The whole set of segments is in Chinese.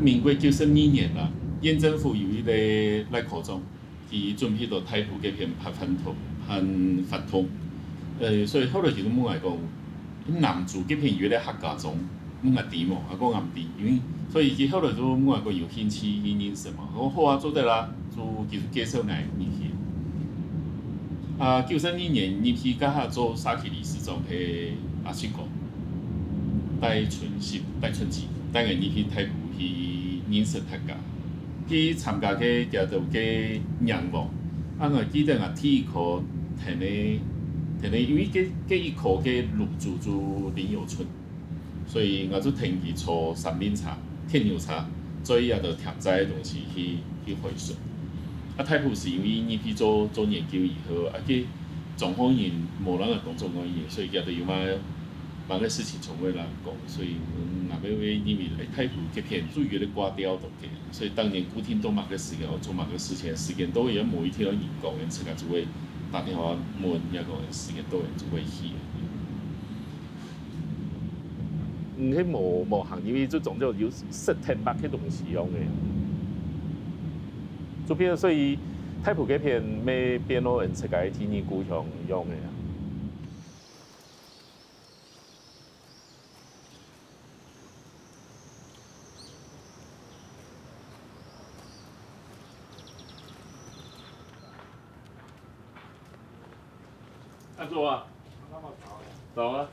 民国92年啦，县政府有一个赖科长，伊准备到台埔这片拍发通，所以后来就是问我讲，南住这片有咧客家中，问我甜无？我讲也唔甜，因为所以伊后来就问我讲有兴趣去认识嘛，我好啊，做得啦，就就是介绍来入去。92年入去甲遐做沙期理事长的阿叔哥，戴春吉，带人入去台埔去认识客家，去参加去叫做个仰望。我记得体育课摕咧，因为一科个入住住林友村，所以我就摕去搓三面茶、天牛茶，所以也就贴在的东西去回顺。台埔是因为入去做研究以后，去状况人无人个工作可以，所以也就有把个事情从未来讲，所以我要为因为台埔这片主要的挂掉都给，所以当年固定到某个时间要做某个事情，时间都会有某一天要演讲，因此就会打电话问一个时间都会就会去。迄无行，因为这种就有10天8迄东西用的。就变所以台埔这片要变到人世界天然古墙用的。走啊，走啊，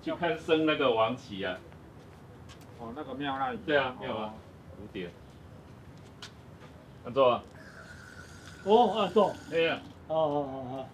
去看升那个王旗啊。哦，那个庙那里。对啊，庙啊，5点。安坐啊。哦，坐。对啊。哦。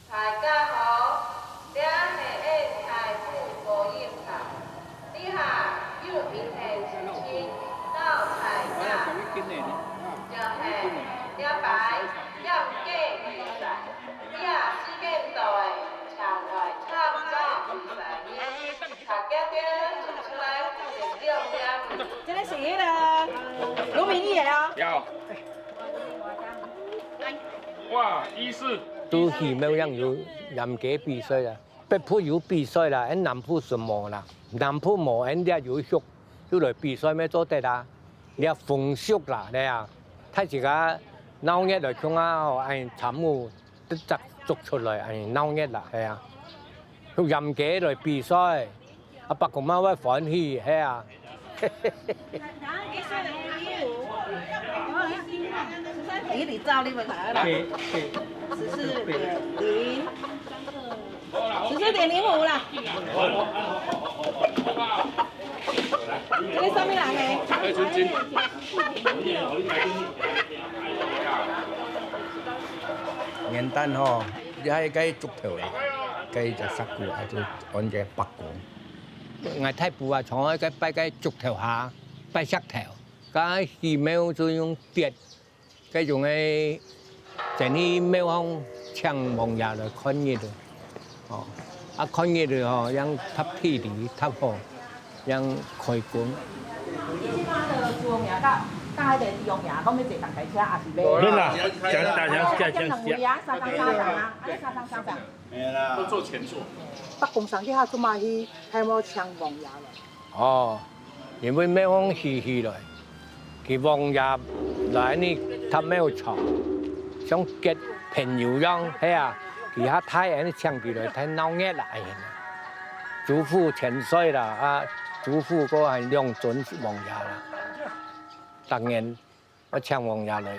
大家好，这是台埔播音台，你下有明天事情到台家，就是了白要给比赛，你下时间到的场外参加比赛，大家点做出来是亮亮。这个是迄个卢明义的啊。有。哇，14。都希望有任嘅比賽啦，北埔有比賽啦，喺南埔是冇啦，南埔冇，人家有熟，就來比賽咩做得啦？你啊豐熟啦，你啊，睇自家鬧熱來講啊，係產物都摘捉出來，係鬧熱啦，係啊，用任嘅來比賽，阿伯公媽會歡喜，係啊。你你照你们来了，14.05啦。这个上面人诶。元旦吼，你喺雞竹條嚟，雞就塞過，就按隻北過，我太婆啊，从那个摆个竹头下摆石头，甲寺庙就用铁，嗰种嘅在你庙方抢王爷来看热的，哦，啊看热的吼，让ทับที่ดีทับ好，让开工。即摆的朱王爷甲迄个李王爷，讲要坐动台车，也是要。真啦，讲大家两位啊，三张三张啊，安尼三张三张。都做前座。北公上去下做嘛去，还冇抢王爷了。哦，因为庙方起来，佢王爷来呢，他没有吵，想结朋友样，系啊，其他太人抢起来，太闹热啦，祖父千岁啦，啊，祖父嗰系两尊王爷啦，当然我抢王爷来，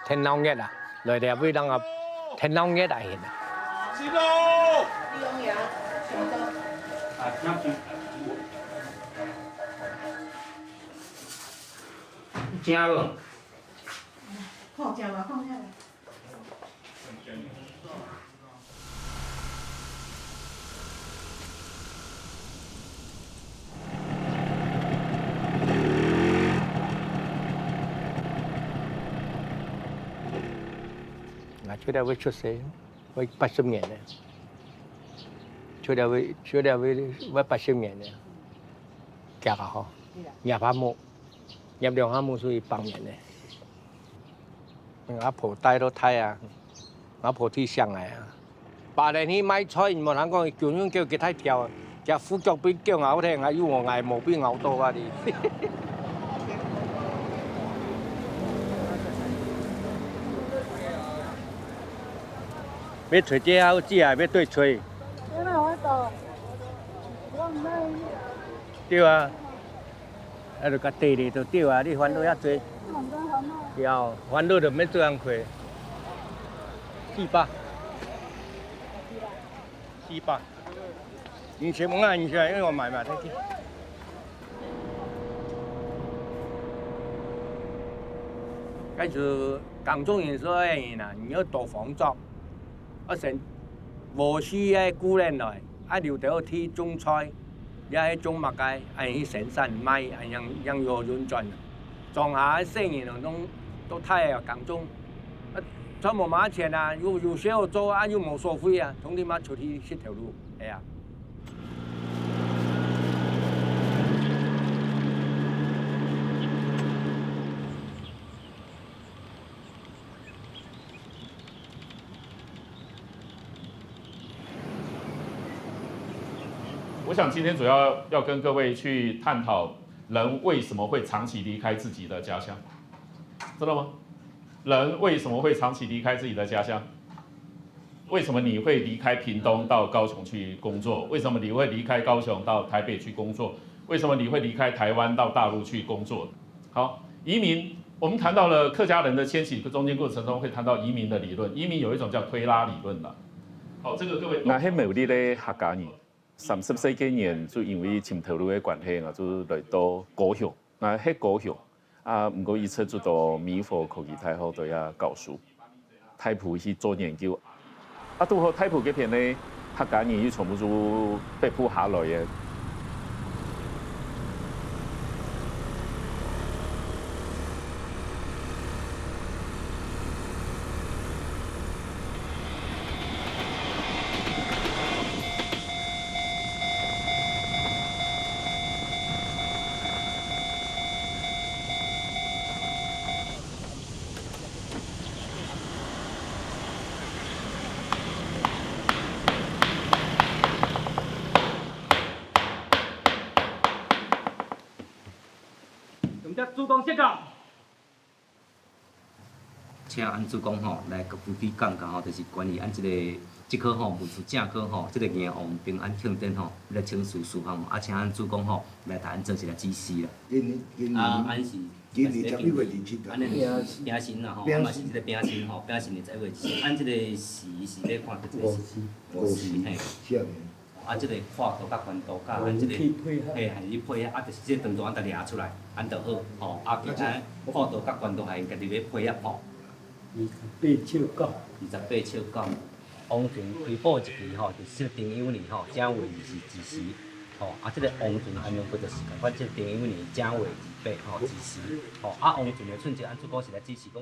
太闹热啦，来哋会当啊，太闹热啦，系啊。是喽。李王爷，正无？看正嘛，看正嘛。我出嚟會出世，會80年咧。出嚟會80年咧，夾下嗬，入下木，入兩下木所以8年咧。阿婆帶到睇啊，阿婆睇上嚟啊。8年去買菜，冇人講叫樣叫佢睇條，隻虎腳俾叫咬聽，係要我捱冇俾咬到啊啲。要吹这好子啊，要对吹。你哪会到？我唔知。对啊，啊，就甲地里就对啊，你烦恼遐多。我唔知烦恼。要烦恼就免做人亏。400。400。你先问下，你先，因为我买嘛，睇睇。跟住港中人说诶啦，你要多防作。我成無需嘅古人來，啊留到去種菜，也係種麥秸，係去成山賣，係讓有人賺。種下生意都太啊港中，啊賺冇乜錢啊，有些有做啊，又冇收費啊，總之嘛出去這條路，係啊。我想今天主要跟各位去探讨人为什么会长期离开自己的家乡，知道吗？人为什么会长期离开自己的家乡？为什么你会离开屏东到高雄去工作？为什么你会离开高雄到台北去工作？为什么你会离开台湾到大陆去工作？好，移民，我们谈到了客家人的迁徙中间过程中会谈到移民的理论，移民有一种叫推拉理论的。好，这个各位。那喺某啲咧客家人。30世紀人就因為潛頭路嘅關係，我就來到高雄。那喺高雄啊，唔過以前就到美國科技大學度呀教書，太埔去做研究。啊，到後太埔嗰邊咧，客家人要全部都北埔下來嘅。主公先讲。请按主公吼来甲夫妻讲讲吼，就是关于按即科吼文书正科吼，即个银行平安庆典吼来请示事项，啊，请按主公吼来甲按做一个指示啦。啊，按是。今年11月27日。按你平心啦吼，啊嘛是即个平心吼，平心的11月17，按即个时是咧看即个时，嘿。啊，即个画图甲关图甲按即个，嘿，还是配合，啊，就是即个长度按得掠出来，按得好，吼，啊，其他画图甲关图还家己咧配合吼。28手稿，28手稿。往前开播一期吼，就是这个朋友呢吼，正为是支持这个王船安用几多时间？反正等于年正月2八子时，王船的春节安出国是来支持讲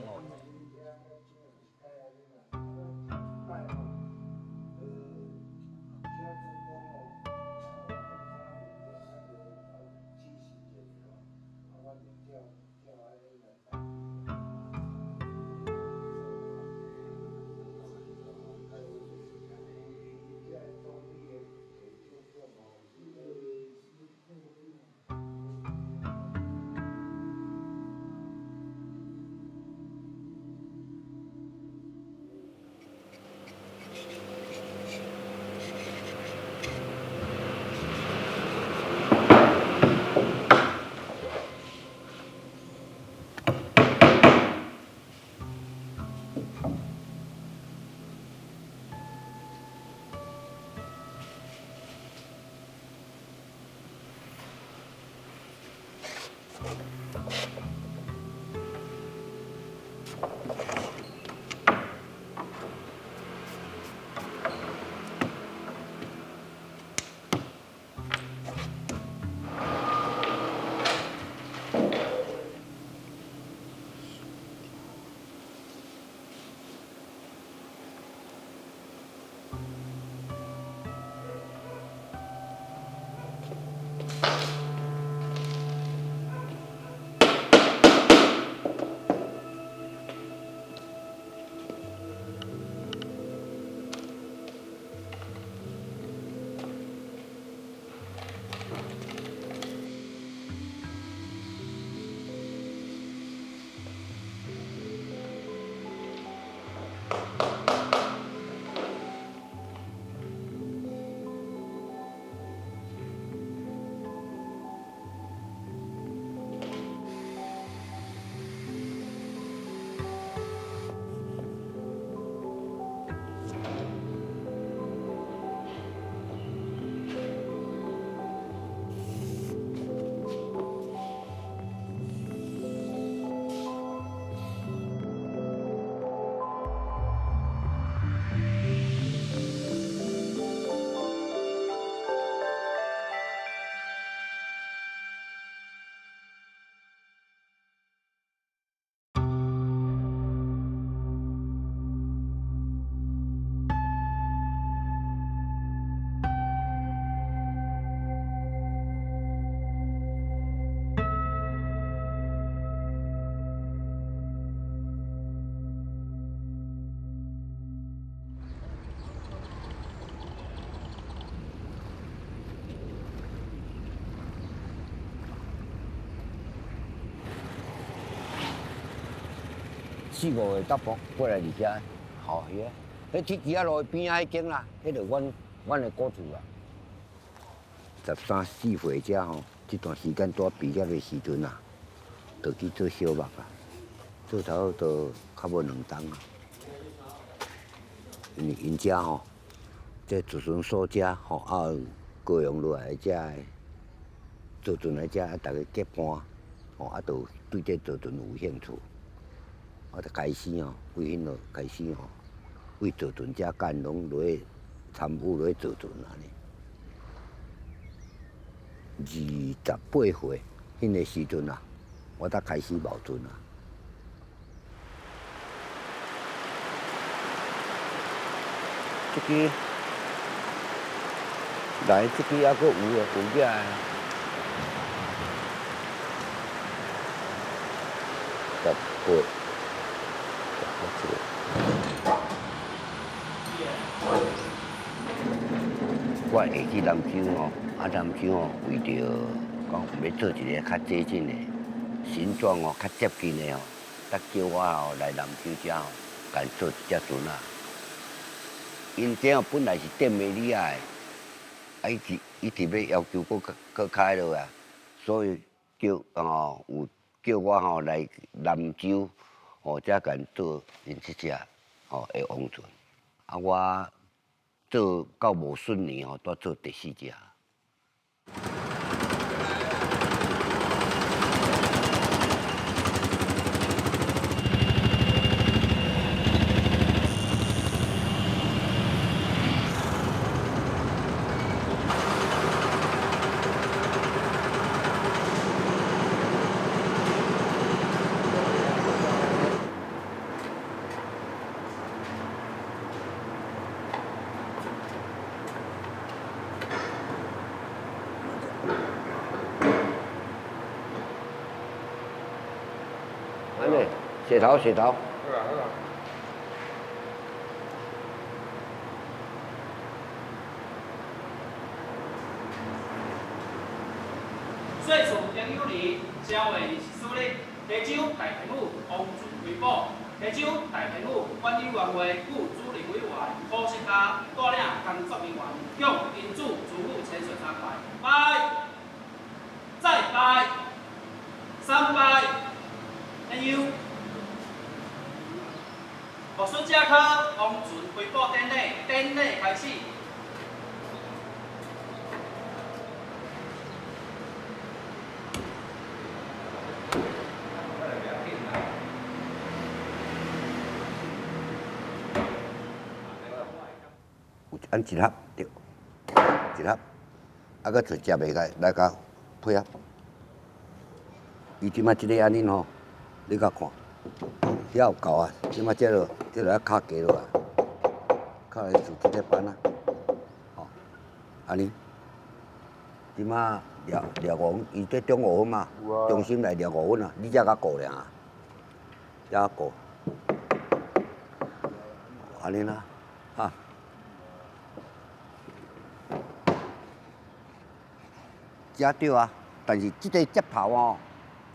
4、5个搭棚过来伫遮，吼，迄铁枝仔路边仔迄间啦，迄就阮的古厝啦。13、14岁遮吼，这段时间带毕业的时阵啊，就去做小木啊，做头都较无2档啊。因遮吼，这自船所遮吼，啊高雄落来遮的坐船来遮，啊大家结伴，吼，啊都对这坐船有兴趣。我就开始吼，为迄落开始吼，为坐船遮干拢落去参与落去坐船安尼。28岁，迄个时阵啊，我才开始冒船啊。这支来，这支还佫有啊，有遮啊。18。我会去南州吼，啊南州吼，为着讲要做一个较接近的形状哦，较接近的哦，才叫我吼来南州遮吼，甲做一只船啊。因这哦本来是电美利亚的，啊伊直要求搁开落啊，所以有叫我吼来南州。哦，才甲因做因这只哦的王船，啊我做到无顺利吼，拄做第4只。洗头洗头。好啊好啊。岁数朋友里，社会司令，地州大平府王俊回报，地州大平府管理委员会副主任委员柯世嘉带领工作人员向因主祖父千岁参拜，拜，再拜，3拜，Thank you。学术家科王俊回报典礼开始。按一盒对，一盒，啊，搁剩食袂来，来甲配合。伊即摆即个安尼吼，你甲看，遐有够啊！即摆即落啊卡加落啊，卡来做即个班啊，吼，安尼。即摆掠5分，伊这中5分嘛，中心来掠5分啊，你才甲顾俩，才甲顾，安尼啦，哈。食对啊，但是即个接头哦，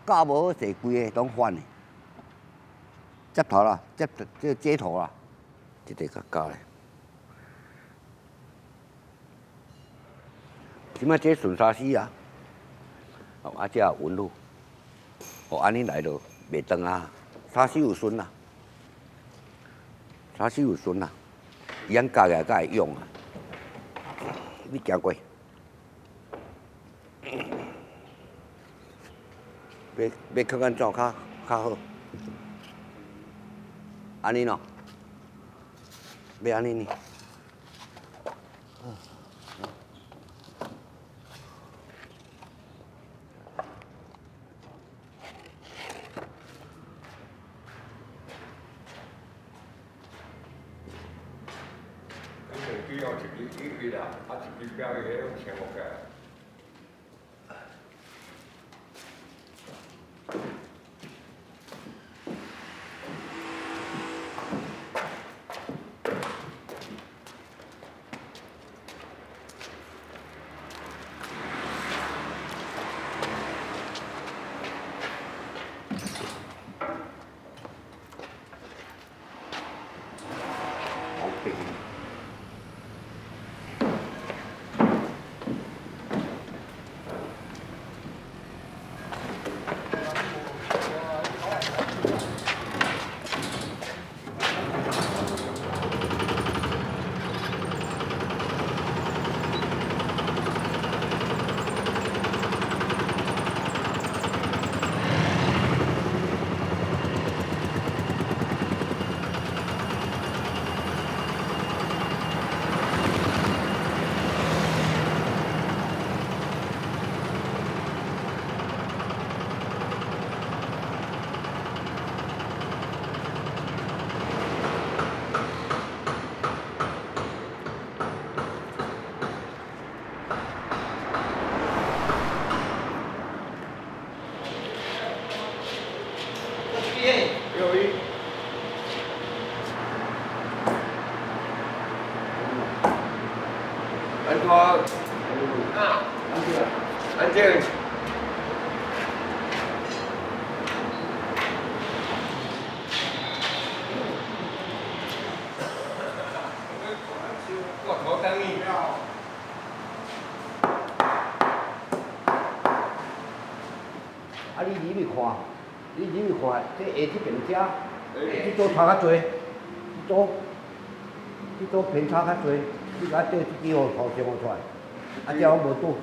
教无好势，规个拢反的。接头啦，这接头啦，即个较教咧。即摆这顺沙丝啊，啊这纹路，哦安尼来就袂长啊，沙丝有顺啦，沙丝有顺啦，伊安教起来才会用啊。你行过。要较安怎较好？安尼喏，要安尼呢。只用一支啦，啊一支表迄用前后个。安静。我头等你。啊，你入去看，你入去看，这下这边遮，这组差较济，这组偏差较济，你甲对这支号头先出来，啊，这我无拄。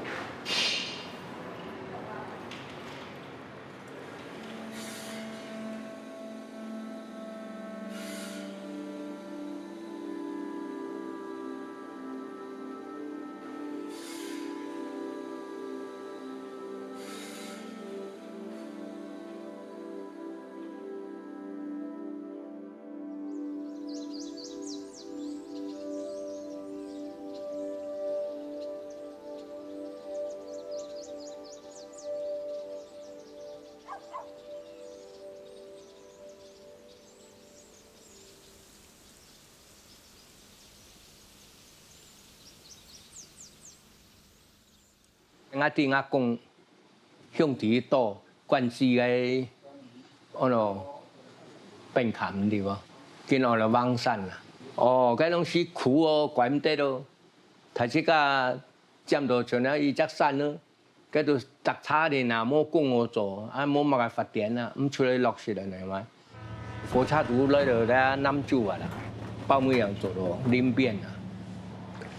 我哋阿公向地島關係嘅，病坎對喎，見我哋望山啦。哦，嗰種是苦哦，怪唔得咯。睇這個佔到像那一隻山咯，嗰度特差啲嗱，冇供我做，啊冇乜嘅發電啦，唔出嚟落雪啦，係咪？火車都來到咧南州啊啦，包尾樣做到林邊啊，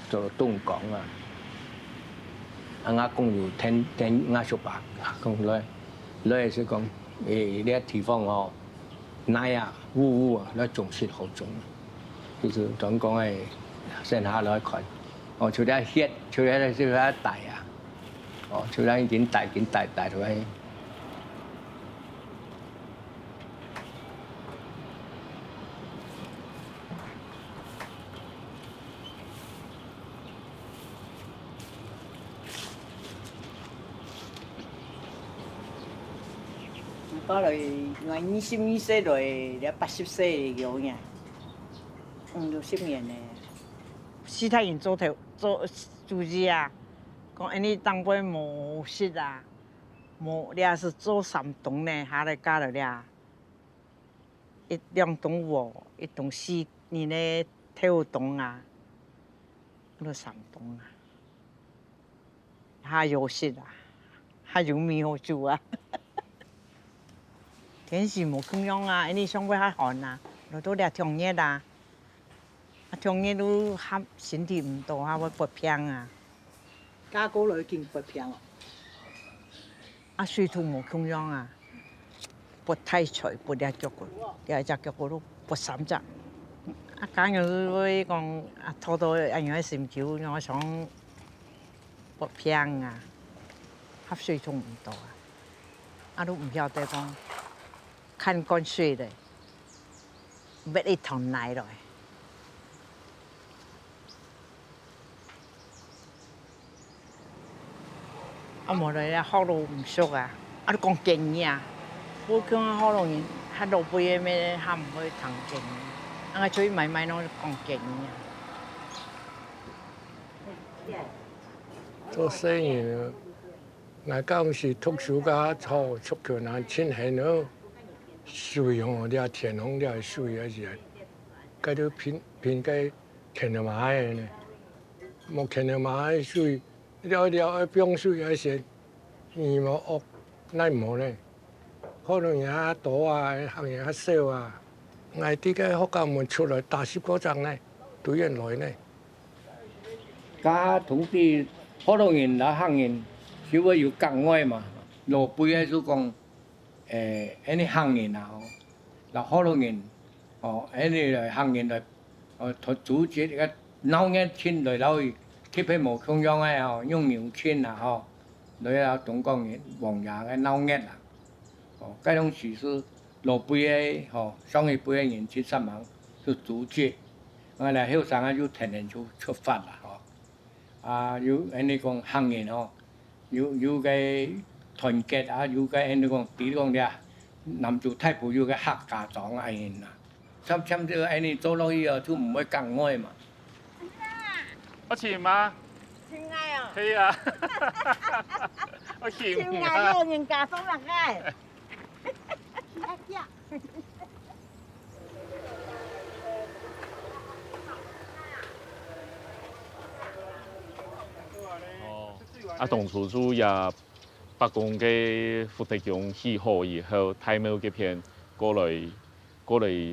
做到東港啊。阿公就聽阿叔伯阿公來是講呢個地方哦，奶啊烏啊，那種雪好種，就是講係剩下來看，哦，除咗血，除咗大啊，哦，除咗件大到係。到來我22歲來，你80歲有嘅，60年咧。其他人做主持啊，講你當輩冇識啊，冇你也是做3棟咧，下來加了咧，1、2棟喎，1棟4年咧跳棟啊，嗰3棟啊，還有識啊，還有米好煮啊。天時冇咁樣啊，你上過下寒啊，落到啲痛熱啊，痛熱都嚇身體唔到，嚇會拔病啊。家哥女見拔病啊？水土冇咁樣啊，拔太脆，拔隻腳骨，隻腳骨都拔3隻。假如會講拖到一樣嘅12我想拔病啊，嚇水土唔到啊，都唔曉得講。看乾水的，別一桶奶來。冇來好多唔熟啊，都講建議啊。我講好多人，他老輩嘅咩，他唔會談建議。我出去買儂講建議啊。做生意，我講是讀書家操出去難錢係咯。水哦，啲田紅啲水啊是，嗰啲偏嘅田嘅買嘅呢，冇田嘅買水，啲冰水啊是，你冇惡，乃冇呢，可能也多啊，行也少啊，我啲嘅學校門出來大10個鐘呢，對人來呢。家同啲可能人啦行人，少會有更愛嘛，老輩喺度講。any 行人啊，嗱好多人，any 嚟行人嚟，組織個鬧嘅錢嚟攞去，特別冇中央嘅用牛錢啊，嚟啊東江人黃牙嘅鬧嘅啦，嗰種事是老輩嘅，上一輩嘅人去上網去組織，我哋後生啊要天天就出發啦，要 any 講行人要嘅。團結啊，有個人講，比如講啲南州太保有個客家莊啊，人啊，參這個人做落去啊，都唔會更愛嘛。我錢嗎？錢嗌啊！係啊，我錢錢嗌有人家送落嚟。當初就也。白宮嘅福德宮起好以後，太冇嗰片過來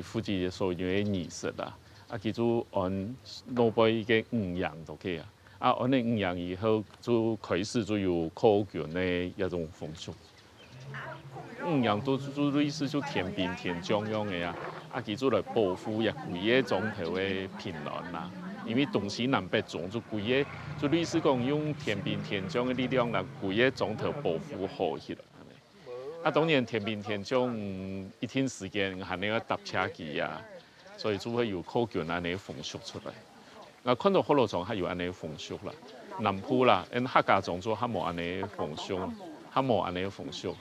負責所有嘅儀式啦。佢就按老輩嘅5樣都可以啊。按呢5樣以後，就開始就有考卷嘅一種風俗。5樣都類似就田兵田將樣嘅啊。佢就來保護一幾個鐘頭嘅平安啦。因為東西南北種就幾個，就類似講用田兵田將嘅力量啦，幾個鐘頭保護好起來。當然田兵田將一天時間係你要搭車機啊，所以就會有考卷安尼風俗出來。我看到好多種係有安尼風俗啦，南部啦，因客家種族係冇安尼風俗，係冇安尼風俗。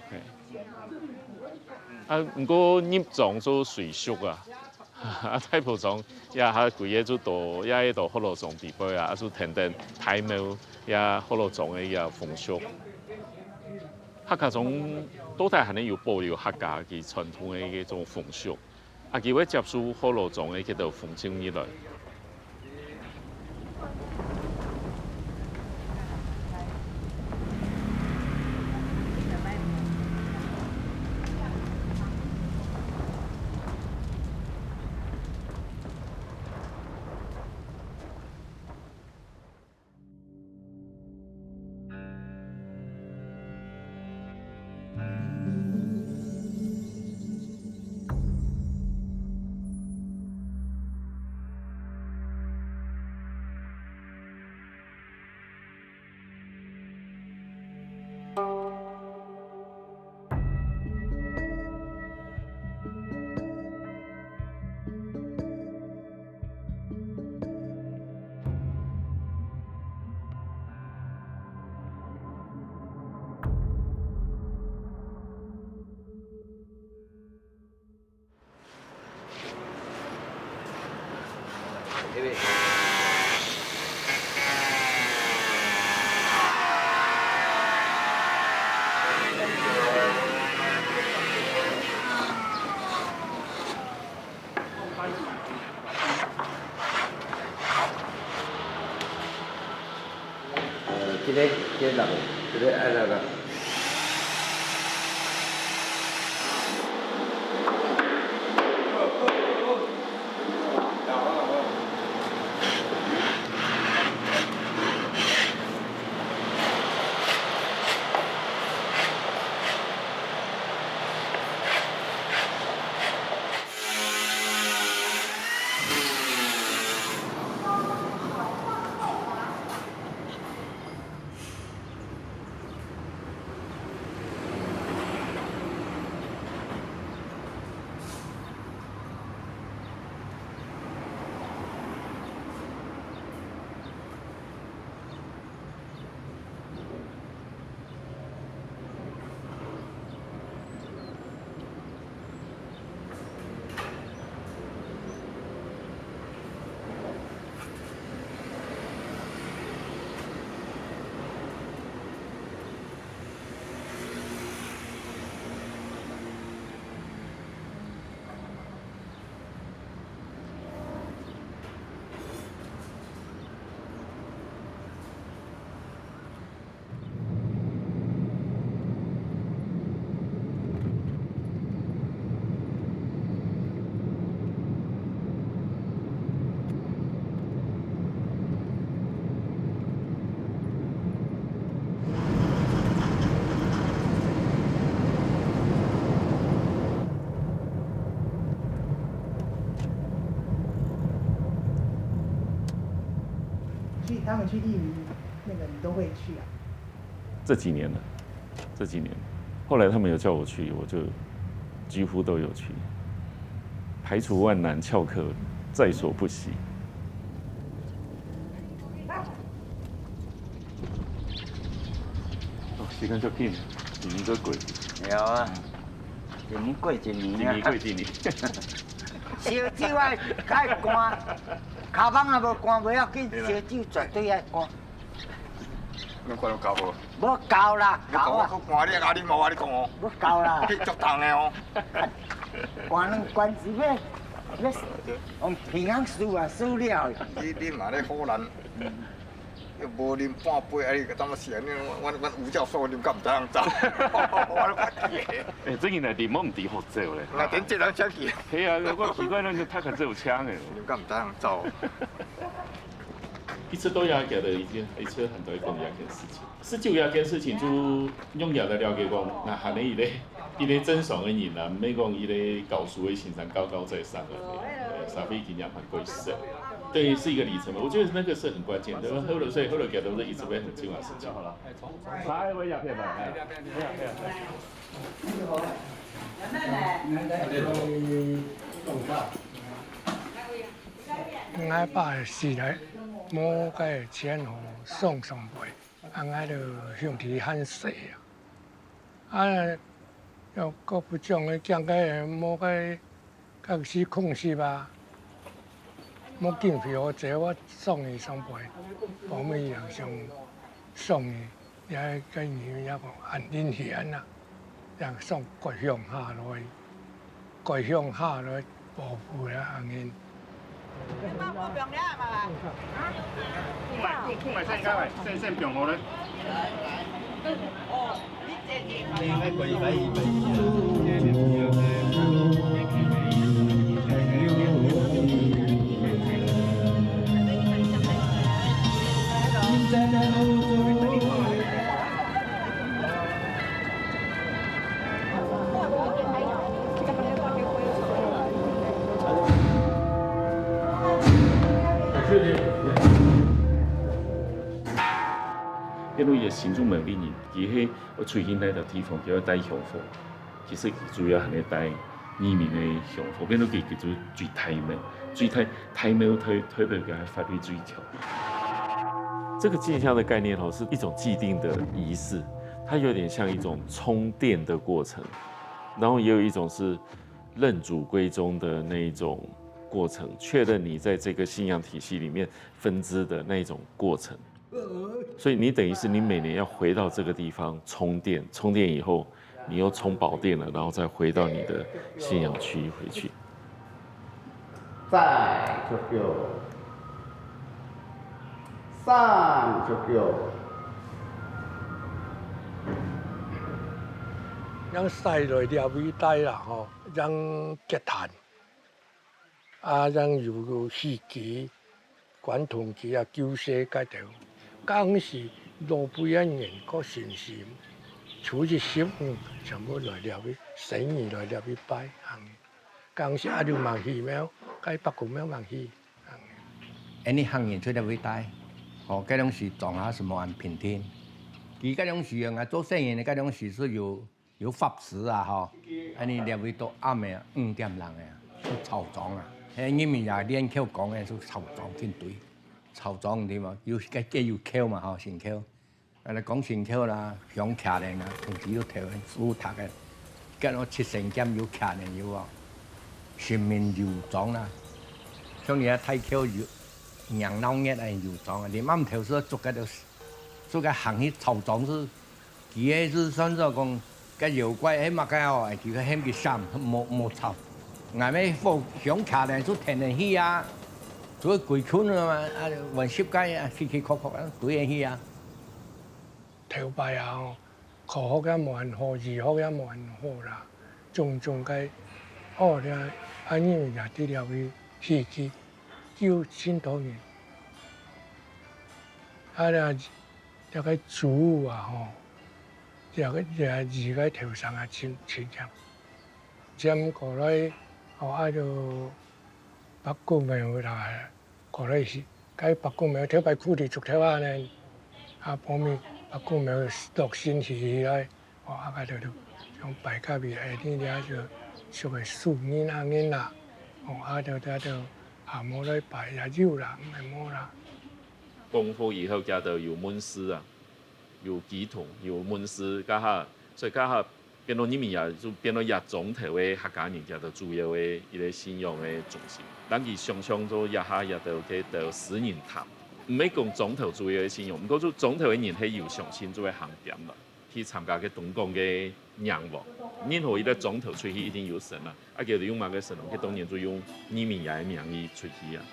不過入種做隨俗啊。啊，太普庄也哈规个就多，也迄度福罗庄地杯啊，就天天太庙也福罗庄的也风俗。客家庄都台还能有保留客家嘅传统的嗰種風俗，啊，佢會接受福羅莊嘅嗰度風景以來。这个六个，这个爱六个。他们去义民那个，你都会去啊？这几年了，这几年，后来他们有叫我去，我就几乎都有去，排除万难，翘课在所不惜。哦，时间足紧，一年都过。有啊，一年过一年啊。一年过一年。烧酒啊，该干，卡邦也无干，不要紧，烧酒绝对爱干。你看到够无？无够啦，你讲我去干，你阿你冇啊？你讲哦。无够啦。你足重的哦。干两关是要用平衡数啊数了。你嘛咧好难，又无啉半杯，啊你个当么事？阮吴教授啉敢唔知样走？我都快气的。诶，最近来啉我唔伫福州咧。那点这两枪去？系啊，我奇怪，咱就他可真有枪诶。啉敢唔知样走？一次都要给的一次很多讲一件事情，19一件事情就用也来了解讲，那喊你伊个正常的人啊，唔免讲伊个教书的形象高高在上的，沙飞经验很贵实，对，是一个里程碑。我觉得那个是很关键的。后来所以后来给的是一直会很重要的事情。好了，啥位鸦片吧？我把时来摸个钱互送上背，我就向其喊谢啊！又各不种的讲个摸个确实控制吧。我经费我这我送伊送陪，保姆样上送伊，也跟伊也讲按恁闲啦，让送各乡下落，各乡下落保护啦安尼。买先加来，先平好咧。因为伊新竹门里人，伊迄我出现那条地方叫带香火，其实主要係咧帶移民嘅香火，變到佢叫做最體面，最體面推到佢法律追求。这个进香的概念是一种既定的仪式，它有点像一种充电的过程，然后也有一种是认主归宗的那一种过程，确认你在这个信仰体系里面分支的那一种过程。所以你等于是你每年要回到这个地方充电，充电以后你又充饱电了，然后再回到你的信仰区回去。再出叫，三出叫。咱西来了尾带啦吼，咱结坛，咱有四旗、管铜旗啊、九色街头。讲是路边啊人个信心，初一15全部来了去，神儿来了去拜。讲是阿牛望戏庙，该北宫庙望戏。你行人出了尾带，哦，嗰種是撞下什麼安平天。而嗰種是啊，做生意嘅嗰種是有法師啊，嗬，你了尾到暗嘅5點鐘嘅，做草莊啊，你咪也練口講嘅做草莊天對。草莊點啊？要要扣嘛嗬，先扣。你講先扣啦，響卡嚟啦，同時都條書讀嘅，跟我切成金要卡嚟要啊，全面搖莊啦。像你啊睇扣搖，人鬧熱係搖莊啊，你啱條書做嘅做嘅行去草莊是，佢係是算做講個妖怪喺乜嘅哦，佢個險嘅衫冇草，外面放響卡嚟做天然氣啊。做鬼村啊嘛，混十街啊，曲曲曲啊，對人去啊。頭拜啊，考學嘅冇人好，二學嘅冇人好啦，種嘅，咧，安尼也啲了去去9000多年，咧個主啊吼，二個頭上啊親像，咁過來，就北宮廟啦。過來是，該北宮廟條擺庫地足條啊呢，旁邊北宮廟落先起來，就用擺家邊啲咧就屬於數年啊年啦，就下冇來擺也有啦，唔係冇啦。功夫以後加到有門師啊，有乩童，有門師，加下，所以加下變到你們也就變到也總體嘅客家人家的主要嘅一個信仰嘅中心。咱佢想象做一下也到去到私人堂，唔係講總頭主要嘅信仰，唔過做總頭嘅人係有上信做嘅行點啦，去參加嘅東港嘅仰望。任何一個總頭出去一定有神啦，啊叫做用乜嘅神，佢當然就用你們也嘅名義出去啊。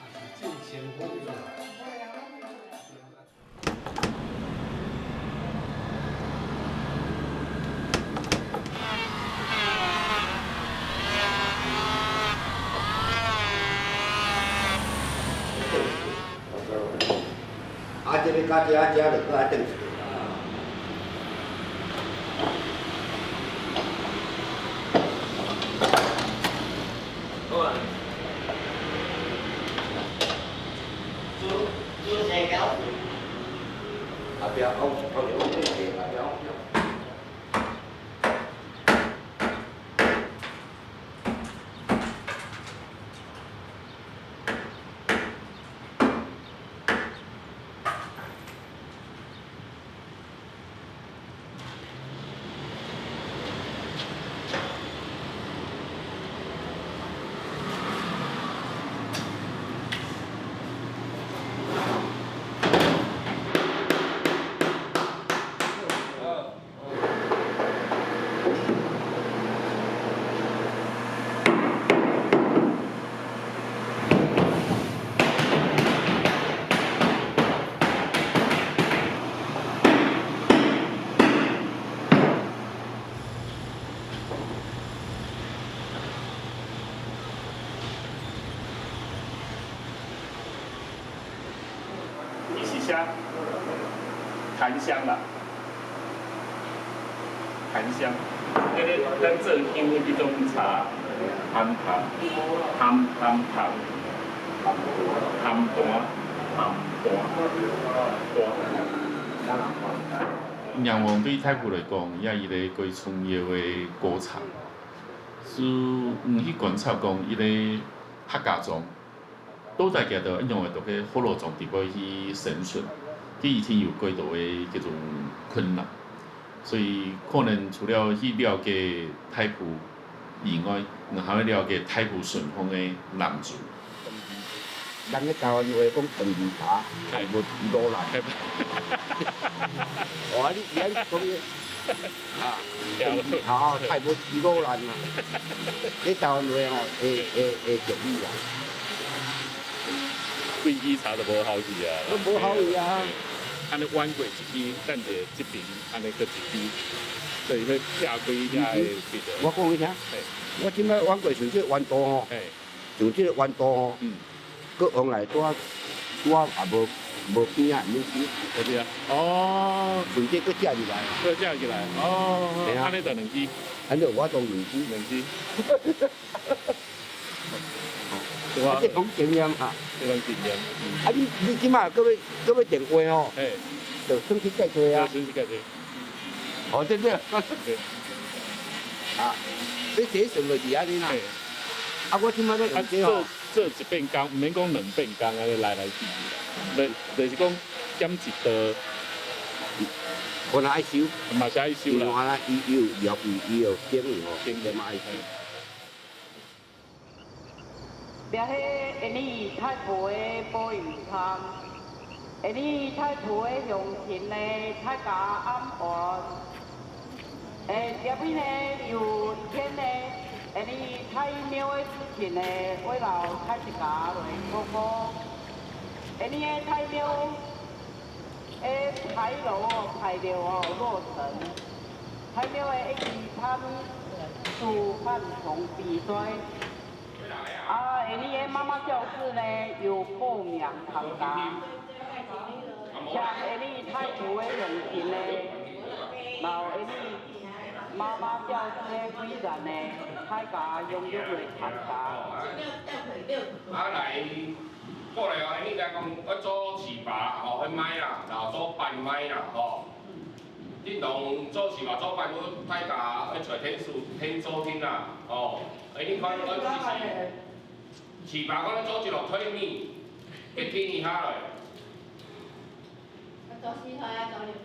這個家家家的個定數啊。好啊。做成膠。啊不要，我這個啊不要。檀香啦，檀香，咱做香的迄种茶，含糖，含糖，含糖。仰望对太埔来讲，也伊个归创业的古茶，是去观察讲伊个客家庄，都大家都应用的都去火炉庄地步去生存，佮以前有几多的叫做困难，所以可能除了去了解太埔以外，还要了解太埔顺丰的男主。咱个台湾话讲长鱼茶，太无几多难。哦，你讲啊，长鱼茶太无几多难啦。你台湾话吼，会俗语啊。贵机茶都无好去啊。都无好去啊。安尼弯过一支，等者这边安尼搁一支，所以要下几只的比较。我讲你听，我即摆弯过像这弯道吼，像这弯道吼。搁往来拄啊也无边啊，免钱，嗰啲啊。哦。顺即搁借入来。搁借起来。哦。安尼就2支。安尼我当2支。2支。啊，即讲经验啊。即讲经验。啊，你即摆搁要电话吼？嘿。就顺去解决啊。顺去解决。哦，对对。啊，你第一顺就是安尼啦。啊，我即摆咧用这吼。做一遍工，唔免讲2遍工，安尼来去啦。就是讲减一道，可能爱收，嘛是爱收啦。另外啦，伊有经验哦，经验嘛爱收。掠迄印尼太埔的捕鱼场，印尼太埔的乡亲的太家暗玩，这边呢有天呢。因为太庙的之前呢，为了太一家来过过，因为个太庙的牌楼排了落成，太庙的一期他们主办同比赛，因为个妈妈教室呢有报名参加，像因为太埔的乡亲呢，然后因为妈妈教室的几人呢？大家踊躍嚟參加。來過嚟哦，呢個講要做糍粑哦，去買啦，然後做飯買啦，哦。啲農做糍粑做飯，我大家去找天做天啦，哦。你看我糍粑，我做一落腿面，嘅天一下來。做四台啊，做六台。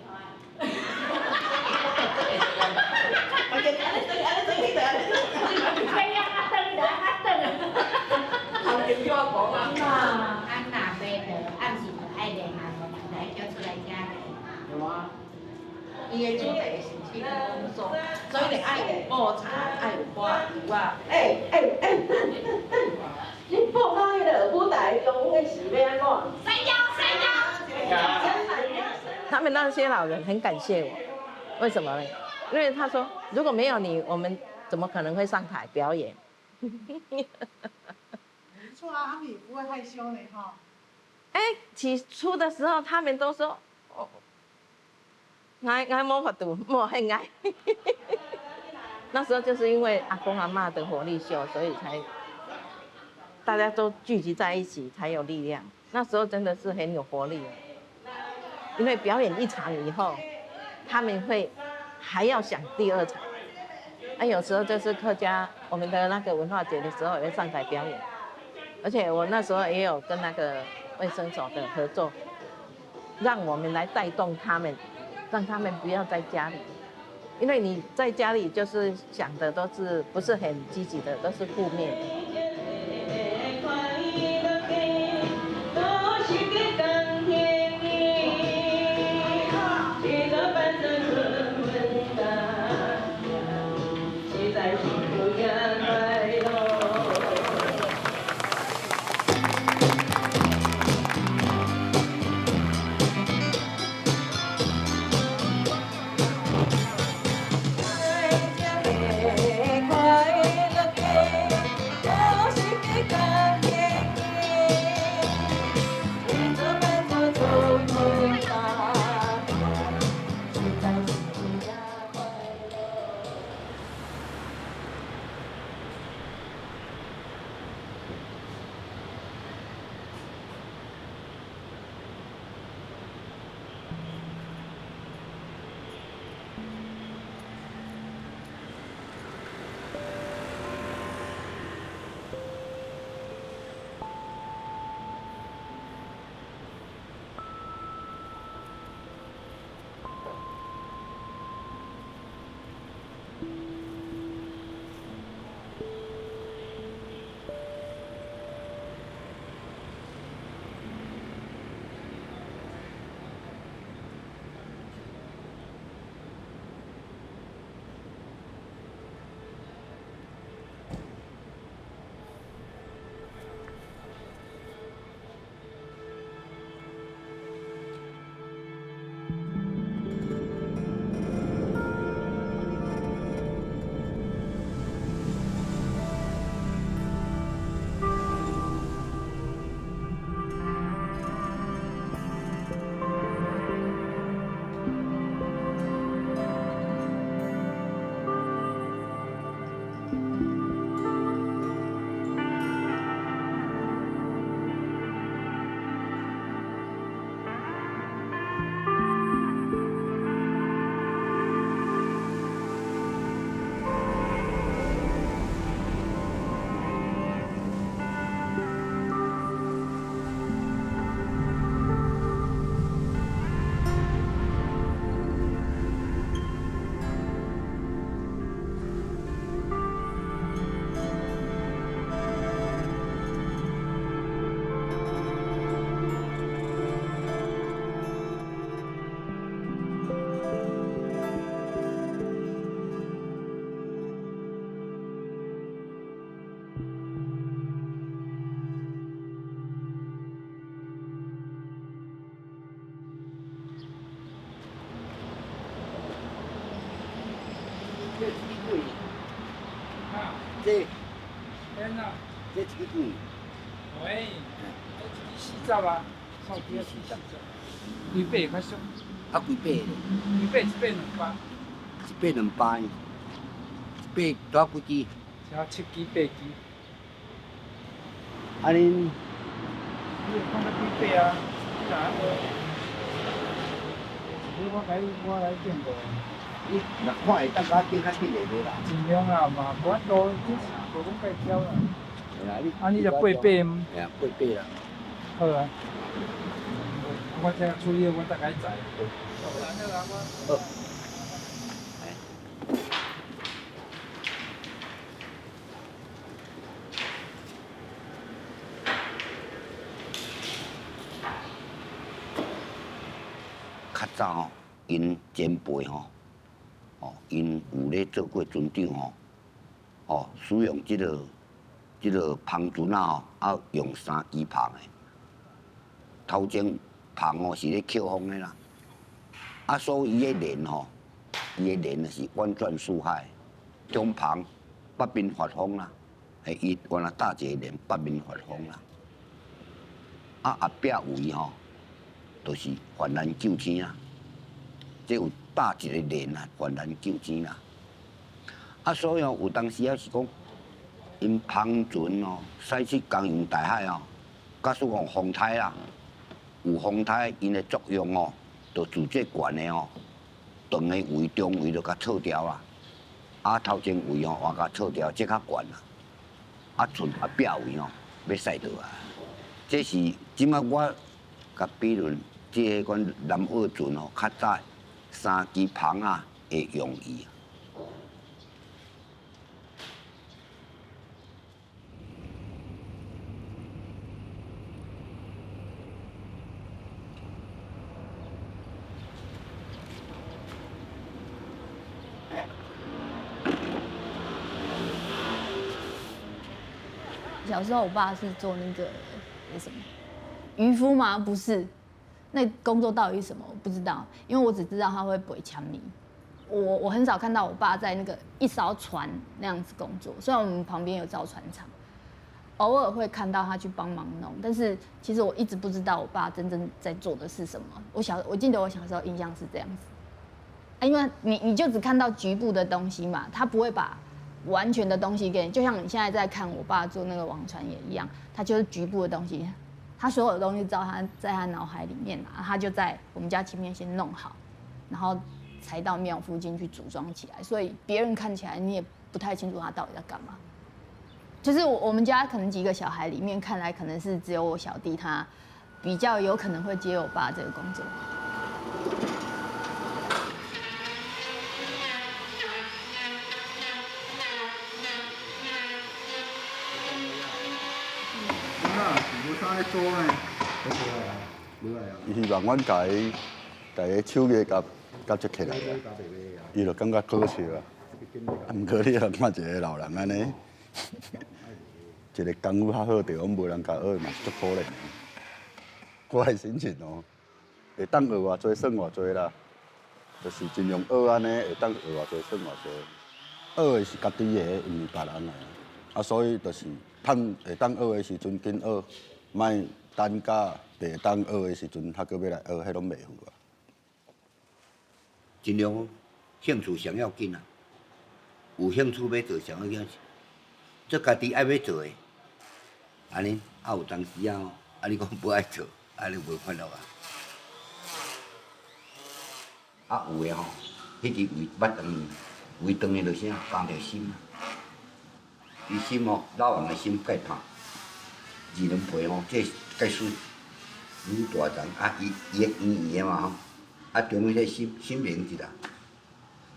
按哪杯的，按时就爱练啊，来叫出来家里。有啊。伊个主题是去工作，所以你爱有布茶，爱有花油啊。你报到迄个舞台中的是要安怎？山腰。他们那些老人很感谢我，为什么呢？因为他说，如果没有你，我们怎么可能会上台表演？没错啊，他们也不会害羞呢，哈。起初的时候，他们都说，哦，我没法度，我很爱。那时候就是因为阿公阿嬷的活力秀，所以才大家都聚集在一起，才有力量。那时候真的是很有活力，因为表演一场以后，他们会还要想第2场。有时候就是客家我们的那个文化节的时候，也会上台表演。而且我那时候也有跟那个卫生所的合作，让我们来带动他们，让他们不要在家里，因为你在家里就是想的都是不是很积极的，都是负面的。这，天哪！这一个贵。喂，这40啊，上几啊40？几百较俗。啊，几百咧？几百200。100、200，100多几支？才7支8支。啊恁？你有看到几百啊？哪个？我来见过。你若看会当甲顶较紧的袂啦？尽量啦嘛，无法度，这无讲介挑啦。是啦，你。啊，你就800吗？系啊，800啦。好啊。我这处理我大概知。好。较早吼，因前辈吼，因有咧做过船长吼，使用即个帆船啊吼，用3支帆的。头前帆是咧扣风的啦，啊，所以伊的轮吼，伊的轮是弯转四海，中帆8面发风啦，伊原来搭一个轮8面发风啦，啊后壁位吼。就是泛滥救生啊，即有搭一个轮啊，泛滥救生啦。啊，所以有当时啊是讲，因帆船哦，驶去江洋大海哦，假使讲风台啦，有风台因的作用哦，就自这悬的哦，长的位、中位就甲错掉啦。啊，头前位哦，换甲错掉，这较悬啦。啊，剩后壁位哦，要驶倒啊。这是即摆我甲比论。即个款南澳船哦，较早3支帆啊的用意。小时候，我爸是做那个什么渔夫吗？不是。那工作到底是什么？我不知道，因为我只知道他会背枪泥。我很少看到我爸在那个一艘船那样子工作，虽然我们旁边有造船厂，偶尔会看到他去帮忙弄，但是其实我一直不知道我爸真正在做的是什么。我记得我小时候印象是这样子，因为你就只看到局部的东西嘛，他不会把完全的东西给你，就像你现在在看我爸做那个王船也一样，他就是局部的东西。他所有的东西知道他在他脑海里面他就在我们家前面先弄好，然后才到庙附近去组装起来，所以别人看起来你也不太清楚他到底在干嘛。就是我们家可能几个小孩里面，看来可能是只有我小弟他比较有可能会接我爸这个工作。伊希望阮家个手艺甲接起来啦，伊就感觉可笑啊。毋过你看一个老人安尼，一个功夫较好着，阮无人甲学嘛是足可怜的。我的心情哦，会当学偌济算偌济啦，就是尽量学安尼，会当学偌济算偌济。学的是家己的，毋是别人的。啊，所以就是会当学的时阵紧学，莫等假。袂当学的时阵，他搁要来学，迄拢袂赴啊。尽量兴趣上要紧啊，有兴趣要做上要紧，做家己爱要做的，安尼啊有当时啊，你讲不爱做，你无快乐啊。啊有诶吼，迄支胃肠的就是讲着心啊，伊心吼，老人的心介胖，二两皮吼，这介水。愈大层啊，伊圆圆嘛吼，啊中间迄心明一啦，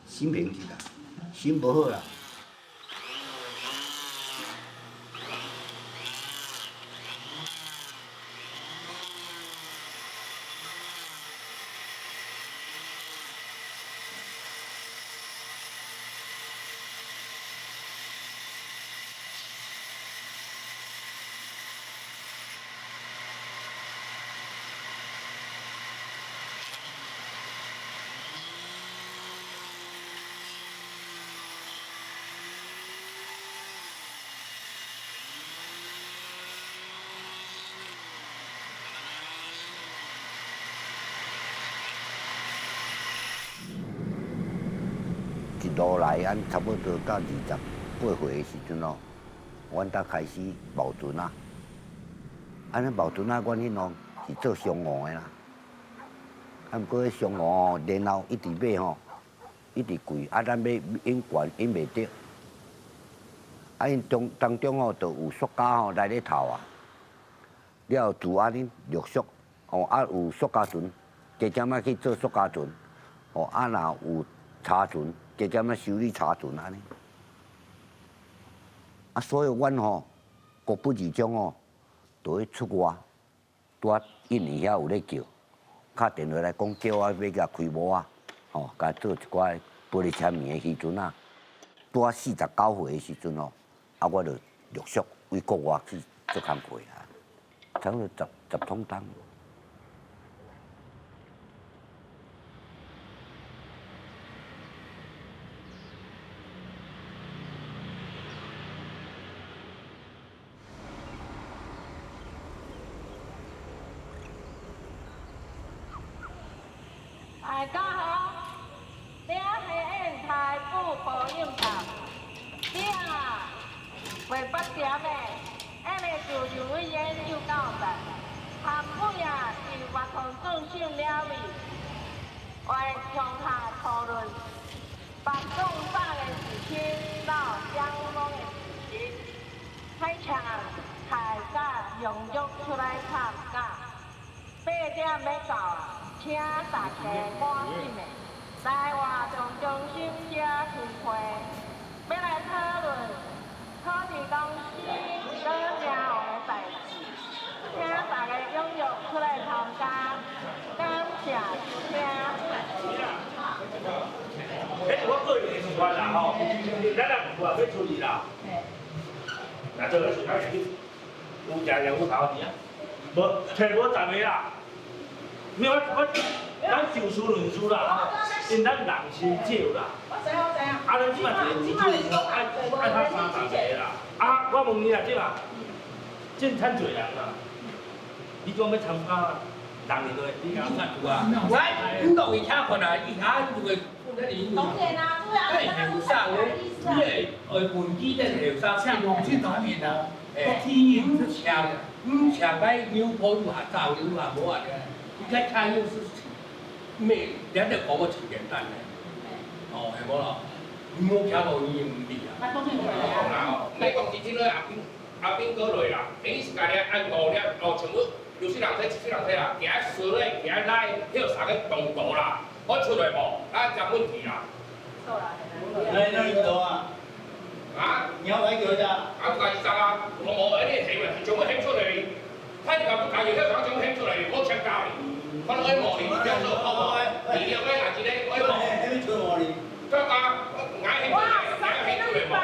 心明一啦，心无好啦。一路来，咱差不多到28岁的时阵咯，阮才开始冒船啊。安尼冒船啊，阮迄咯是做商务的啦。啊，毋过迄商务吼，然后一直买吼，一直贵，啊，咱要引悬引袂着。啊，因当中吼，就有塑胶吼来咧头啊。了自安尼陆续，哦，啊有塑胶船，加点仔去做塑胶船，哦，啊若有茶船。加点仔修理茶船安尼，啊，所以阮吼国不二中吼，就会出外，拄印尼遐有咧叫，敲电话来讲叫我要甲开模啊，吼，甲做一寡玻璃车面的时阵啊，拄49岁的时阵吼，啊，我就陆续为国外去做工课啊，差不多10桶重。大家好，这是烟台府保养站，这袂捌点的，安尼就认为烟有够赞，含水啊是活通顺性了味，为上下讨论，放纵大的事情到相逢的时节，海强大家踊跃出来参加，8点要到啊！请大家赶紧的来活动中心遮开会，要来讨论土地公司做名号的代志，请大家踊跃出来参加，感谢收听。我个人的想法啦吼，咱若有要处理啦，那做个水海去，有食有头钱，无找无10个啦。没有咱就事论事啦，因咱人伤少啦。我知我知啊。啊，咱即摆一个年纪爱他30个啦。啊，我问你啊，即摆真趁侪人啦，你讲要参加人年岁，你敢有啊？我运动伊遐困难，伊遐就会当然啦，对啊。对，后生的，你会本机的后生，像农村当面啊，天然是强，强在牛坡路下走路啊，无啊个。你看看又是咩你一定講個情景單嘅，哦係冇啦，唔好搞到意唔ดี啊。你講之前咧阿邊個類啦，你是家己按道理哦，全部有些人睇，有些人睇啦，行水咧，行來，迄三個動作啦，我出來無，咱就問題啦。那你做啊？啊？你要買幾多？啊，唔介意賺啊，我冇一啲起嘅，做乜起出嚟？睇你咁介意，睇想做起出嚟，我請教你。我愛毛你，要做好無？你要咩哪一個愛毛？喺邊做毛你？對啊，眼起出嚟，眼起出嚟無？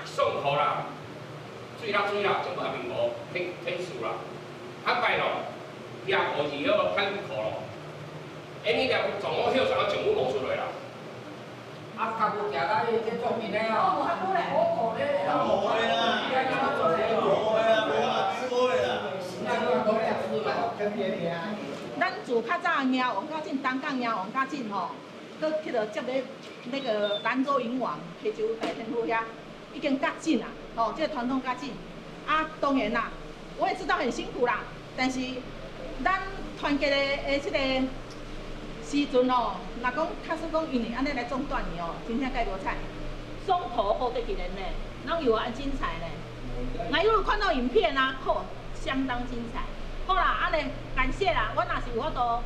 送好啦，注意啦，全部係面無，聽數啦。很快咯，廿個字嗰個很可咯。你就從我曉上全部冇出來啦。啊，較無食啦，即做面咧哦。較無咧，好苦咧。冇嘅啦，冇嘅啦，冇嘅啦。咱自较早赢王家靖，东港赢王家靖吼，搁去到接咧那个兰州银王溪州大天府遐，已经较紧啦，吼，这个传统较紧。啊，当然啦，我也知道很辛苦啦，但是咱团结的这个时阵哦，若讲假使讲因为安尼来中断你哦，真正介无彩。松头后得几人呢？拢有很精彩呢。我有看到影片啊，吼，相当精彩。好啦，安尼感谢啦，我若是有法度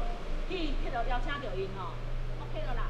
去迄个邀请到因吼 ，OK 了啦。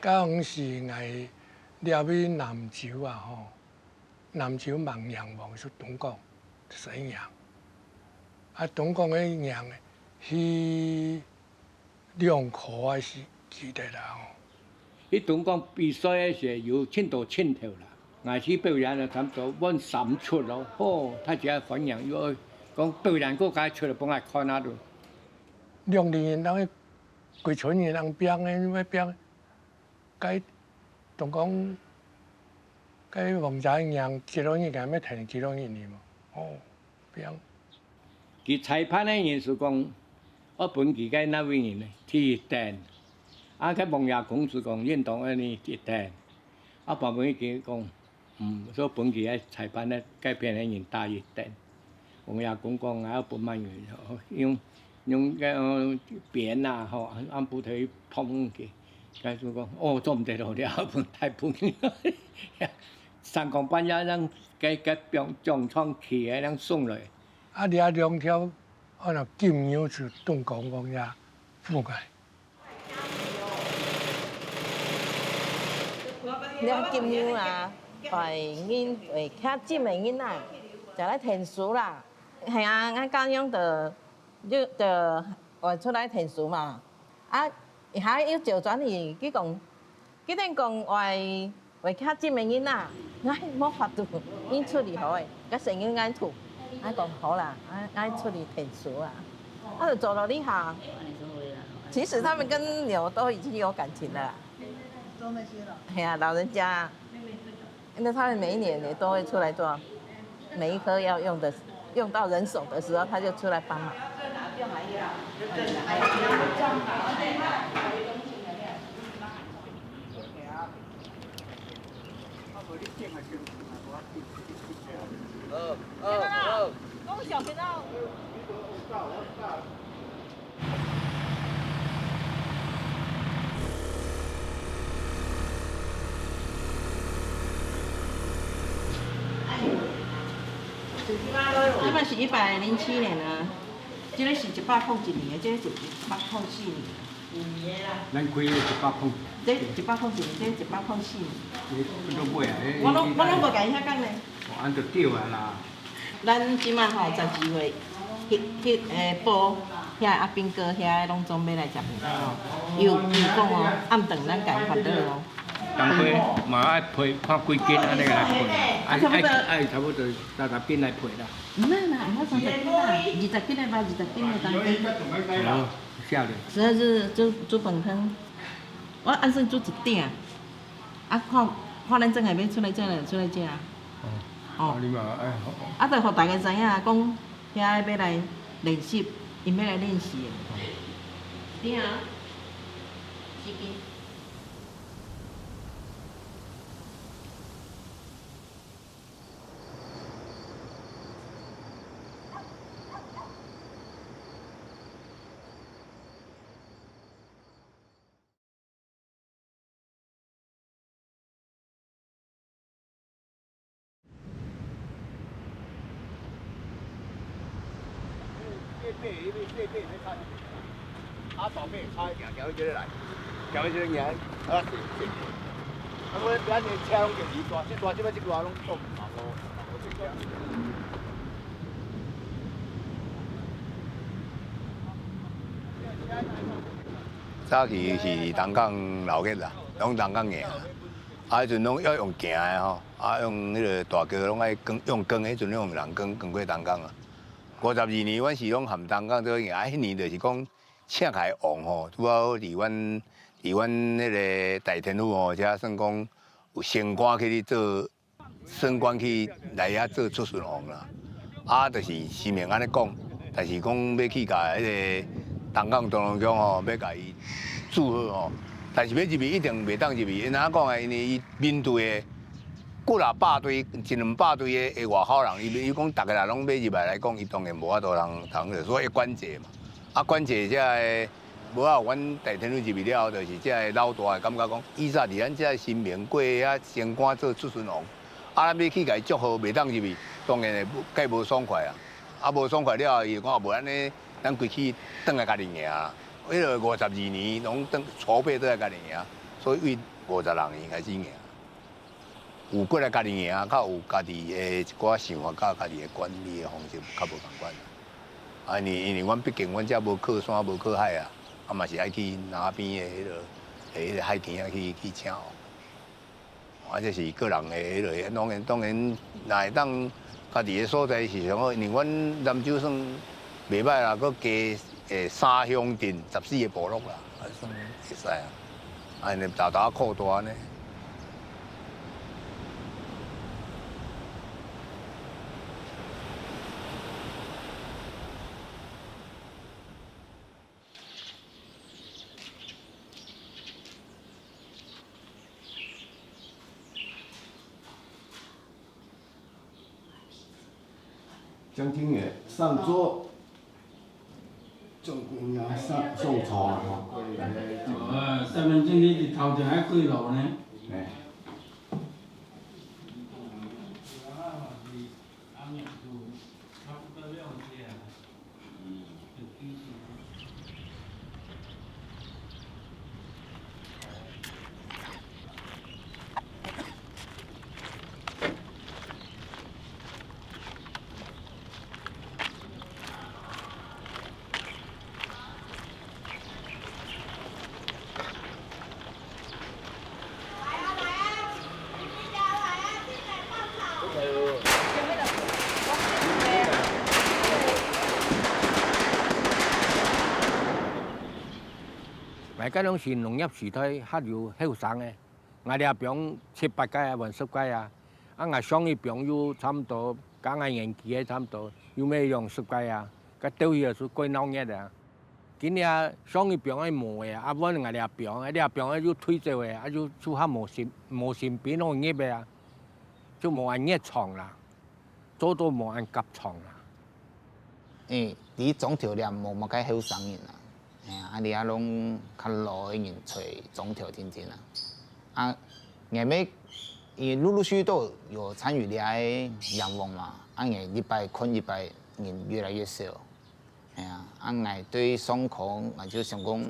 高雄市係了去南州啊，吼，南州望洋王是東港沈陽，啊東港嘅洋是2箍還是幾多啦？吼，喺東港比賽嘅時候有千多千條啦，外市表演就差唔多揾3出咯，哦，他只係反應要講表演嗰家出嚟幫我看下度。2年人去规村的人拼的，要拼，该同讲，该王家赢几多亿，敢要摕几多亿呢嘛？哦，拼。佢裁判的人是讲，我本佢该那位人呢，1点，佢王爷公是讲认同安尼1点，爸爸佢讲，所以本佢嘅裁判呢，该骗的人打1点。王爷公讲啊，本万元用个扁呐，吼，按不提碰佢，佢就讲哦，做唔得咯，你阿本太本，三更半夜人给撞窗起来，人送来。啊，掠2条，啊那金牛就东港王爷覆盖。掠金牛啊，会较尖的囡仔，就来填书啦。系啊，俺教养就画出来填书嘛。啊，还要照转去，佢等讲画较尖的囡仔，俺冇法度，因出去好诶，甲成日俺吐。俺讲好啦，俺出去填书啊，他就走了一下。其实他们跟牛都已经有感情了啦。做那些了。哎呀，老人家，因为他们每一年也都会出来做，每一科要用到人手的时候，他就出来帮忙。跟我小频道。这摆是107年啊，这个是101年的，这个是104年。咱开100空。这101年，这104年。你都买啊？我拢无甲伊遐讲呢。按着钓啊啦。咱即马吼12月，报遐阿兵哥遐拢总要来食饭哦。伊有讲哦，暗顿咱家发落哦。当批嘛爱批看几斤安尼来批，爱差不多30斤来批啦。唔啦，唔好30斤啦，20斤来吧，20斤来当批。哦，晓得。12日煮饭汤，我按算煮1鼎，啊看咱真系要出来食就出来食。哦。你嘛爱好。啊，着互大家知影，讲遐要来练习，因要来练习的。鼎啊，4斤。啊，大尾差一行，行去这来，行去这行，啊是。啊，我咱的车拢就2大，这摆这大拢做唔忙咯，早期是东港老客啦，拢东港行，啊，迄阵拢要用行的吼，啊，用迄个大桥拢爱用迄阵用人扛过东港啊。52年，阮是拢含东港做行，啊，迄年就是讲赤海王吼，拄好离阮迄个大天府吼，遮算讲有升官去做升官去来遐做出巡王啦。啊，就是是命安尼讲，但是讲要去甲迄个东港东龙宫吼，要甲伊祝贺吼，但是要入去一定袂当入去，因哪讲啊？因为伊面对的几啊百队、100-200队的外口人，伊讲大家拢要入来讲，伊当然无法度通，所以关节嘛。啊，关节这个无啊，阮大天府入去了后，就是这个老大感觉讲，以前伫咱这新民过遐升官做出巡王，啊，咱要去甲伊祝贺，袂当入去，当然计无爽快啊。啊，无爽快了后，伊就讲无安尼，咱规气转来家己赢啊。迄个52年拢筹备倒来家己赢，所以为52年开始赢。有过来家己赢，较有家己的一寡想法，甲家己的管理的方式较无共款。啊，因为阮毕竟阮遮无靠山无靠海啊，啊嘛是爱去那边的迄个海边啊去请哦。啊，这是个人的迄个，当然，若会当家己的所在是上好，因为阮南州算袂歹啦，佮3乡镇14个部落啦，算会使啊。安尼大大扩大呢。将军爷上桌，将军爷送茶吼。身份证你伫头前还几路呢？大家拢是农业时代较有后生的，我哋病7、8届啊，还10届啊，我上一病有差不多，跟我年纪的差不多，有咩用10届啊，个都也是过闹热的。今年上一病喺磨的，啊，我哋病，啲病又退走的，啊，就下无线变好热的啊，就无按热床啦，做到无按急床啦。啲种条链冇解后生人啦。啊！你啊，拢较老的人找种条天天啦。啊，下尾伊陆续都有参与啲仰望嘛。啊，礼拜困礼拜人越来越少。对伤口，我就想讲，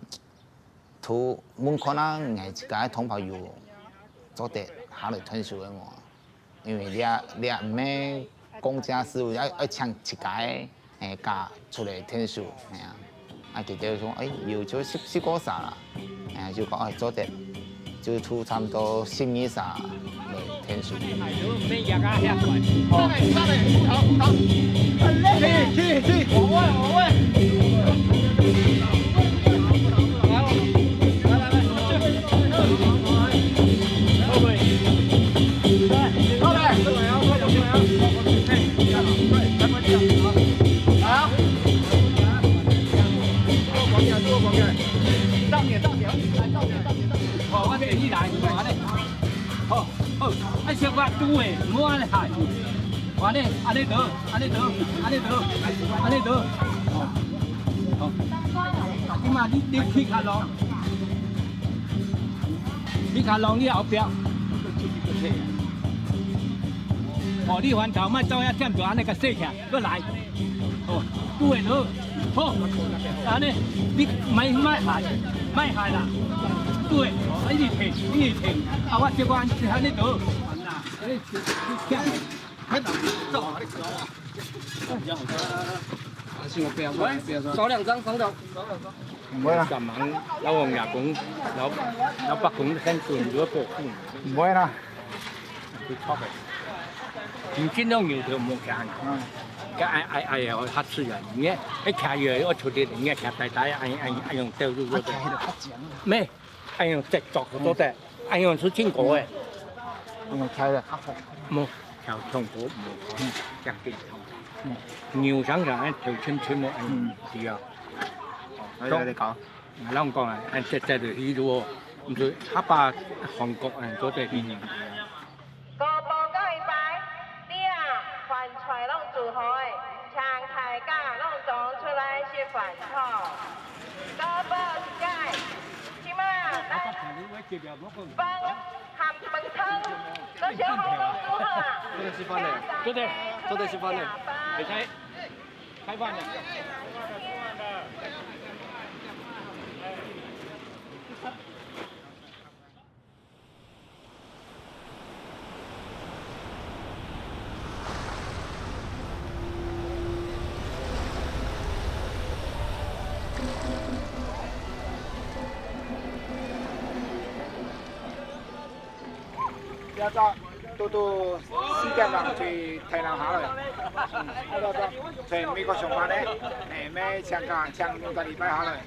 图问看啦，一家同胞有做得下来退休的我，因为你唔免公家事务要抢一家家出来退休，直接说，要就10个啥啦，就讲做得就出差不多10米啥来天数。去，往外。小可拄的，唔好安尼害。安尼得，安尼得。好。今嘛你去卡龙，你后壁。哦，你翻头莫走遐忝着安尼甲洗起，搁来。哦，拄的得。好，安尼你莫害啦。对，一直停，啊，我这个安尼得。少2张，放到。唔会啦。昨晚老王爷讲，有北港先算咗個官。唔會啦。佢錯嘅。唔見到牛條冇行。哎呀，我嚇死人！一騎藥我出啲，一騎大，用掉咗嗰啲。咩？用直作好多隻，用出千個嘅。用騎啦，冇，條長果冇，一啲。牛上條全部係啊。你講，我講啊，隻就去咗，唔對，黑白韓國嗰隻電影。個報告一擺，你啊，飯菜攏做好誒，請大家攏總出來食飯菜。個報一解，起碼飯含飯湯，嗰小紅攏做好啊。做得食飯咧，做得食飯咧，你睇，開飯咧。家长，到4點啦，去台南下來。在美國上班咧，咩請假請2個禮拜下來。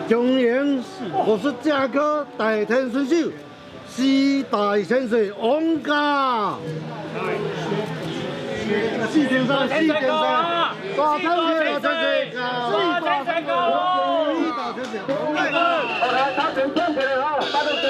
中原，我是驾科大天顺秀，西大先生王家。4点3，4点3，大天水，大天水高，大天水高，大天水高。来，大天站起来啊！大天水。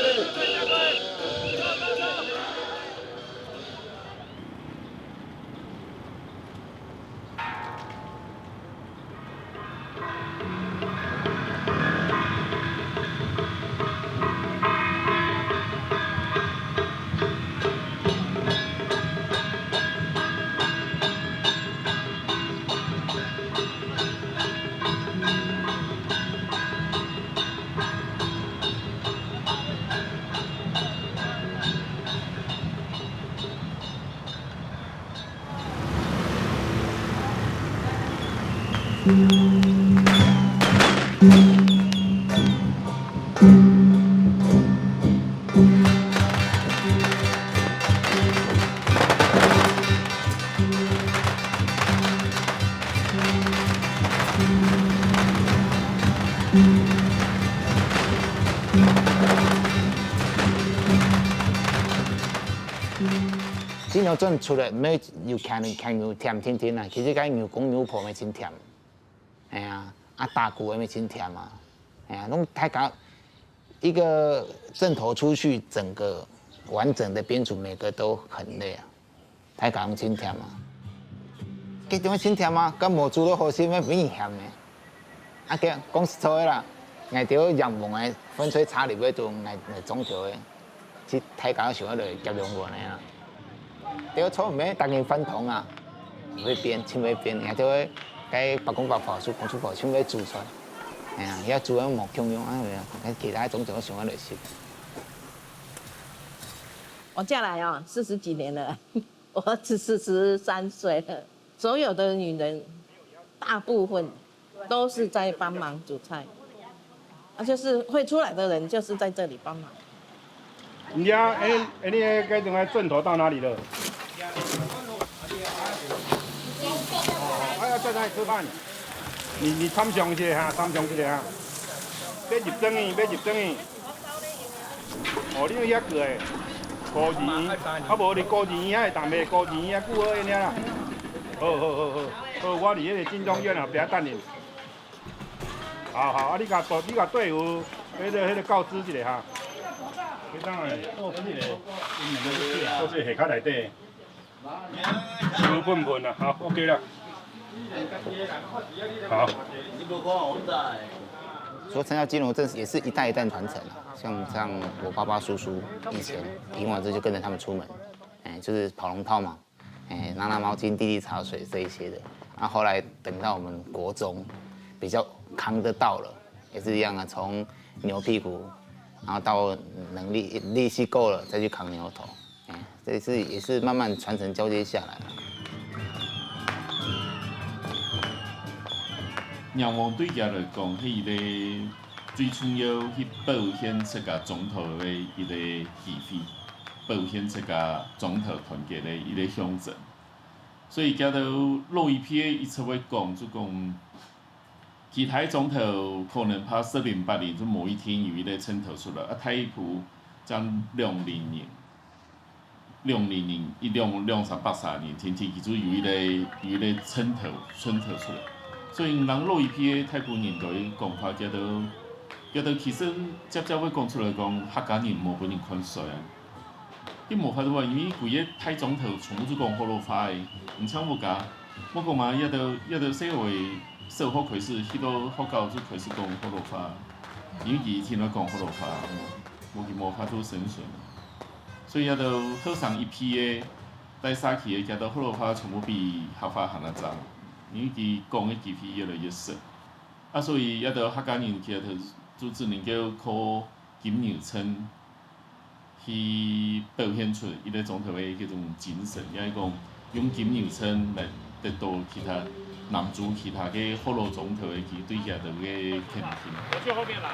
这牛阵出来，没又看牛甜甜甜啊，其实该牛公牛婆咪真甜，哎呀，大骨也咪真甜嘛，哎呀，弄太搞一个阵头出去，整个完整的编组每个都很累啊，太搞用真甜嘛，这点真甜嘛，跟无煮到好心咩变咸的，讲实在的啦，挨条羊毛的粉水炒入去就挨总条的，这太搞想要来夹两个呢啊。屌炒咩？大件粉桶啊，会变，请会变，然后会该白公白婆煮，公煮婆请会煮出来。哎呀，要煮样莫共用啊，其他种种想要来食。我嫁来哦，40几年了，我儿子43岁了。所有的女人，大部分都是在帮忙煮菜，就是会出来的人就是在这里帮忙。你家你该等下阵头到哪里了？要在哪里吃饭？你参详一下哈，参详一下哈。要入庄的，要入庄的。哦，你有遐个诶，高钱，啊无你高钱遐淡薄高钱遐久好安啦。好，我伫迄个金庄院后壁等你。好，你甲队伍迄个告知一下哈。会当诶，做这个，因两个做这下骹内底，油喷喷啊，好 ，OK 啦。好。说陈家金融镇也是一代一代传承啊，像我爸爸叔叔以前赢完之后就跟着他们出门，就是跑龙套嘛，拿毛巾、滴茶水这一些的。然后后来等到我们国中比较扛得到了，也是一样啊，从牛屁股。然后到力气够了，再去扛牛头，这是也是慢慢传承交接下来了。仰望对家来讲，迄个最重要去保险这个总头的一个气氛，保险这个总头团结的一个象征。所以家到路一篇一出来讲，就讲。其他总头可能他10年8年，就某一天有一个称头出来，太普将20年一两三80年，天天就有一个称头出来，所以人老一批太普年代讲法，叫做其实接会讲出来讲，客家人无本人看衰啊，伊无法度话，因为规个太总头全部都讲福佬话的，唔像我讲嘛，也都社会。社会开始，许多学校就开始讲福佬话。尤其听我讲福罗帕，无去无法度生存，所以也都好上一批的带沙去的，行到福罗帕全部比合法行得早，尤其讲的机器越来越少，啊，所以也都客家人其实就只能够靠金牛村去表现出伊个总头的迄种精神，也是讲用金牛村来得到其他南族其他嘅福罗总头的去对遐头嘅肯定。我去后面拿。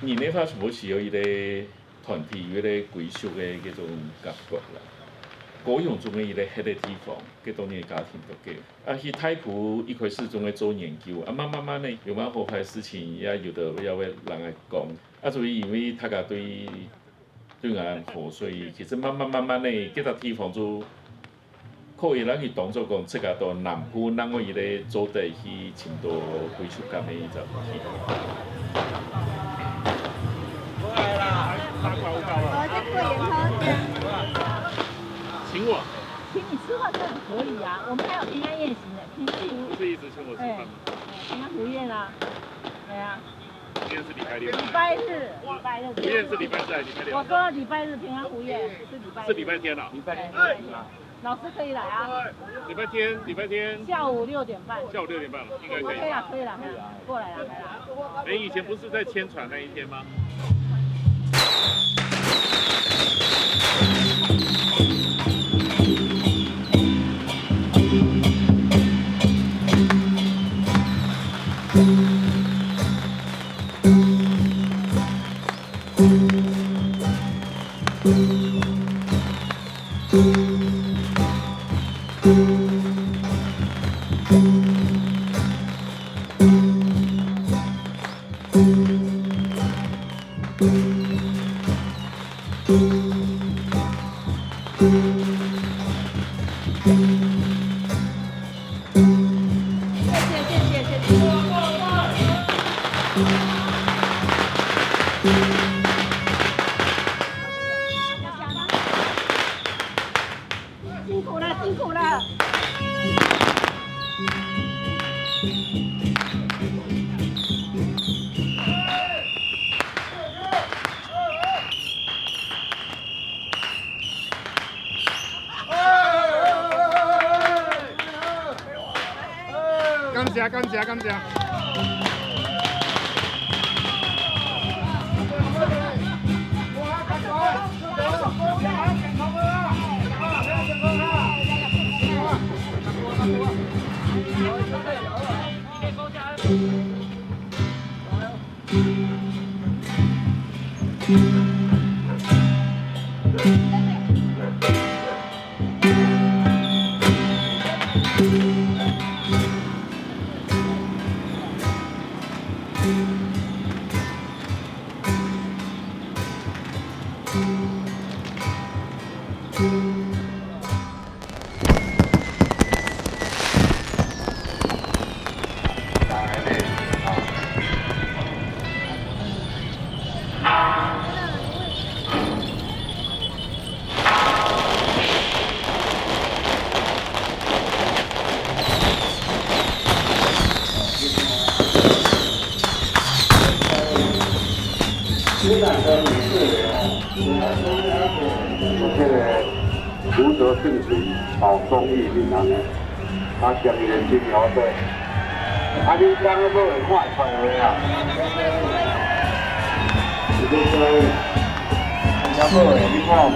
你那块全部是有伊个团体有个归属的迄种感觉啦。高雄中的伊个迄个地方，佮当年的家庭都给。啊，去太埔一开始总在做研究，啊慢慢呢，有蛮好拍事情，也有的要为人来讲。啊，所以因为大家对俺好，所以其实慢慢呢，几笪地方就可以咱去当作讲，这个到南部，咱我伊个做地去寻到归属感的一种地方。请我。请你吃饭当然可以啊，我们还有平安宴行的，平安不是一直请我吃饭吗？平安福宴啊，对啊。今天是礼拜六。礼拜日。福宴是礼拜四还是礼拜六？我说礼拜日平安福宴是礼拜。是礼拜天啊。礼拜天。老师可以来啊。礼拜天。下午6点半。下午6点半应该可以。可以了，过来了。哎，以前不是在牵船那一天吗？辛苦了。感谢。福德盛行，保公益平安的，他向你的金牛队，你刚刚都会看出来啊！你这个，人家好的，你看无？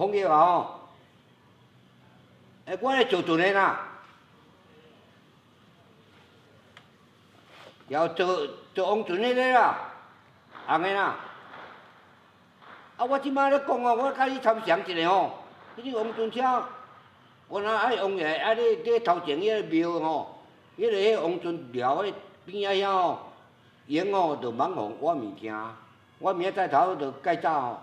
枫叶啊吼，我咧做船的啦，要做王船迄个啦，红的啦。啊，我即摆咧讲哦，我甲你参详一下吼，迄个王船车，我若爱用个，啊你头前迄个庙吼，迄个王船寮迄边仔遐吼，用吼就茫互我物件，我明仔载头就改早吼，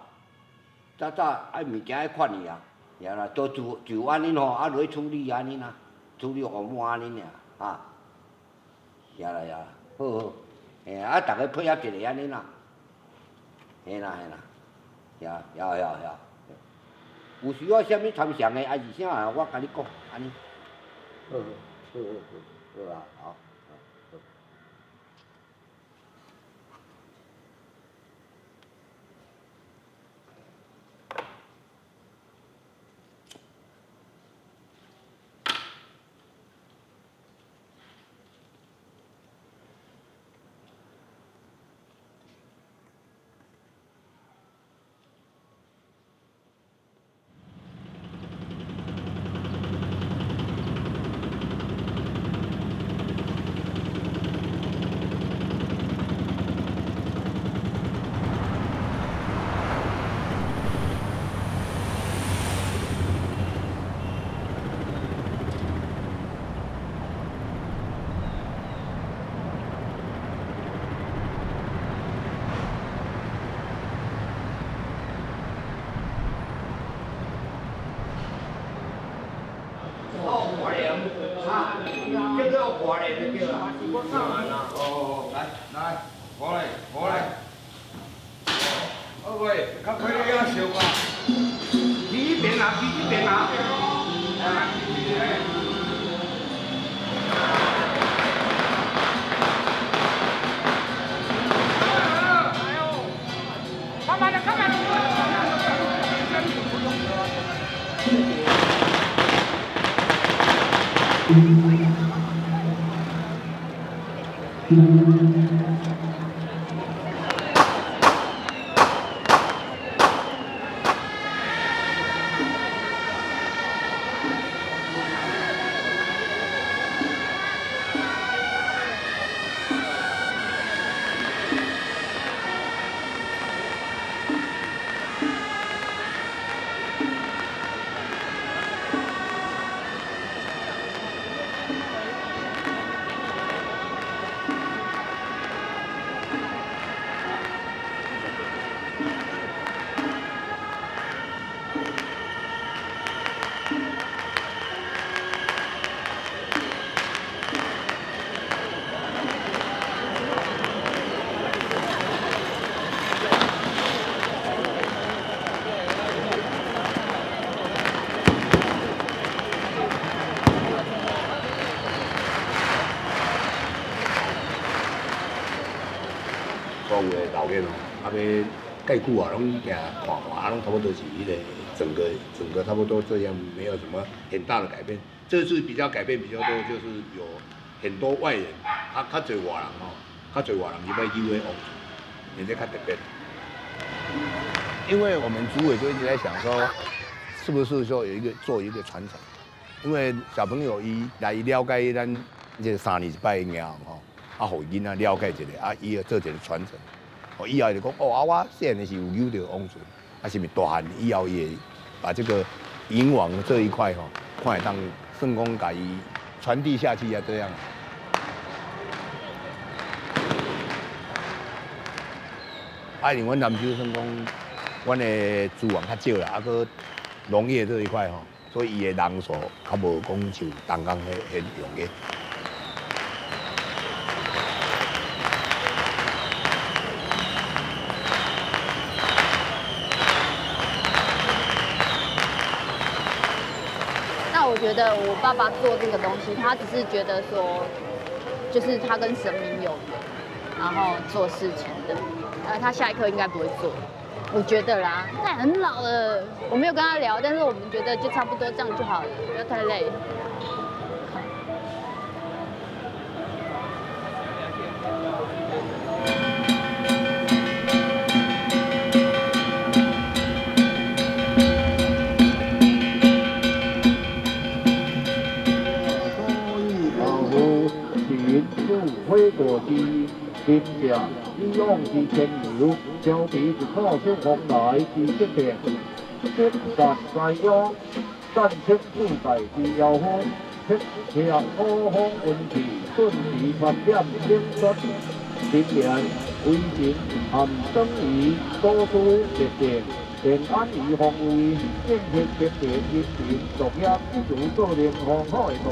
早爱物件爱款去啊，呀啦，都就安尼吼，啊落去处理安尼啦，处理红满安尼尔，啊，呀啦，好好，嘿啊，逐个配合一下安尼啦，嘿啦。呀，有需要啥物参详的，还是啥啊？我甲你讲，安尼。好啊，好。叫做华联就叫啦。哦，来，过来。好喂，较快点要烧吧。你这边啊，你这边啊。慢慢的。讲的老远哦，啊要盖久啊，拢行看，拢差不多是迄个整个差不多这样，没有什么很大的改变。这次比较改变比较多，就是有很多外人，较侪外人吼，较侪外人入来机会王族，现在较特别。因为我们组委就一直在想说，是不是说做一个传承？因为小朋友来了解咱这3年一摆的行吼。啊，互囡仔了解一下，啊，伊要做一个传承。哦，以后就讲，哦，我细汉的时候有着王船，啊，是毋是大汉以后也把这个银王这一块吼，看会当算讲甲伊传递下去啊，这样。啊，因为阮南州算讲，阮的资源较少啦，啊，搁农业这一块吼，所以伊的人数较无讲像东港迄用的。我觉得我爸爸做这个东西，他只是觉得说，就是他跟神明有缘，然后做事情的。他下一刻应该不会做，我觉得啦。他也很老了，我没有跟他聊，但是我们觉得就差不多这样就好了，不要太累。云树挥过枝，天下以往之千牛，小弟子靠向风来之积变，必战西央，战清楚大之要风，撇下五方运气，顿时传点冷血，今年为情含生于多数决定。平安于防卫，建设决定人民作业，一如做人良好的团。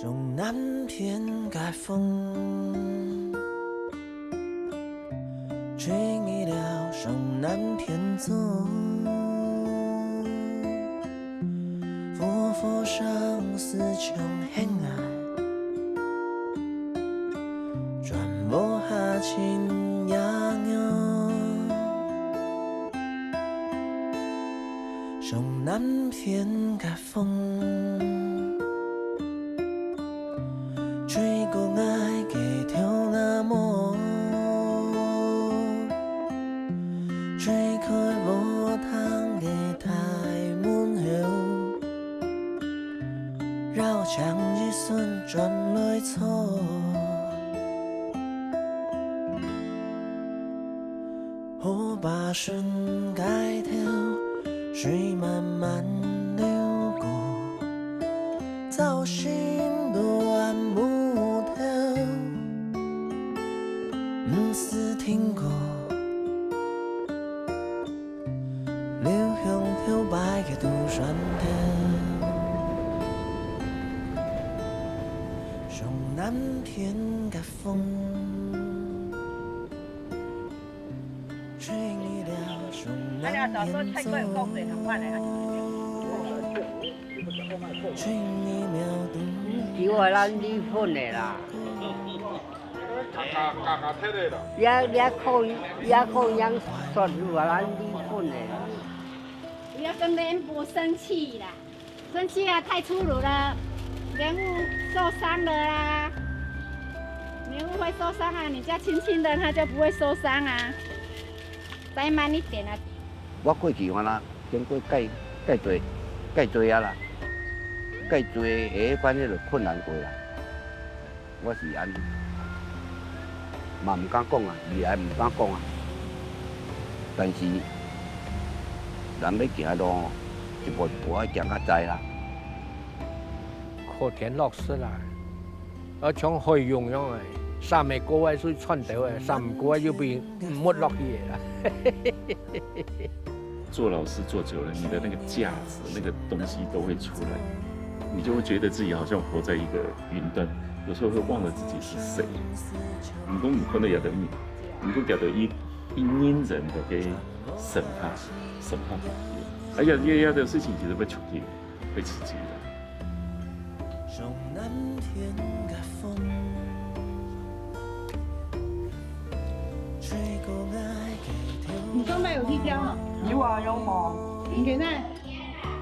上南偏街风，吹你了上南偏走，佛佛上思穷恨爱，转无下亲呀娘，上南偏街风。吹过爱嘅條那麼，吹開無湯嘅大門口，繞牆一瞬轉來錯，我把身蓋頭，水慢慢流過，造心都按不。唔是聽過，流向漂白嘅渡船頭，上南偏嘅風，吹你了上南偏走，吹你秒懂，叫我咱離婚的啦。加貼的啦。也可養算我咱離婚的。不要跟莲雾生氣啦，生氣啊太粗魯了，莲霧受傷了啦。莲霧會受傷啊，你家輕輕的，它就不會受傷啊。再慢一點啊。我過去我啦，經過介多啊啦，介多下關迄個困難過啦，我是安尼。嘛唔敢講啊，未來唔敢講啊。但是人要行路，一步一步要行較知啦。靠天落實啦，我像海洋一樣嘅，三個高位水穿到嘅，三個高就變沒落去嘅啦。做老師做久了，你的那個價值、那個東西都會出來，你就會覺得自己好像活在一個雲端。有時候會忘了自己是誰，唔講唔可能有得命，唔講叫做一因人的給審判自己，而且這樣的事情其實會出去，會刺激的。你上班有去挑嗎？有啊，有忙。你給奈？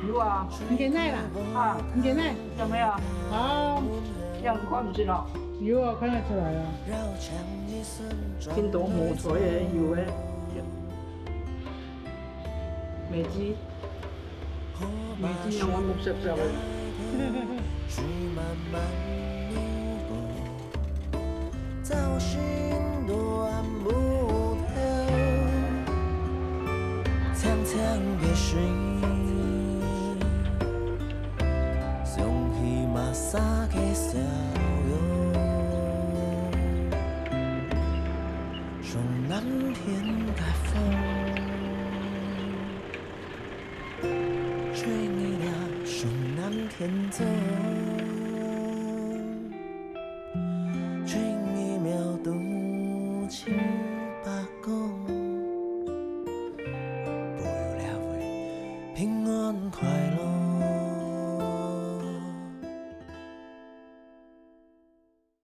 有啊。你給奈啦？啊，你給奈？有沒有？好。這樣看唔出咯。有啊，看得出來啊。見到冇彩嘅有嘅，未知有我綠色色嘅。造心都按不透，長長嘅水，想起馬薩嘅笑容，上南偏街風，吹你了上南偏走。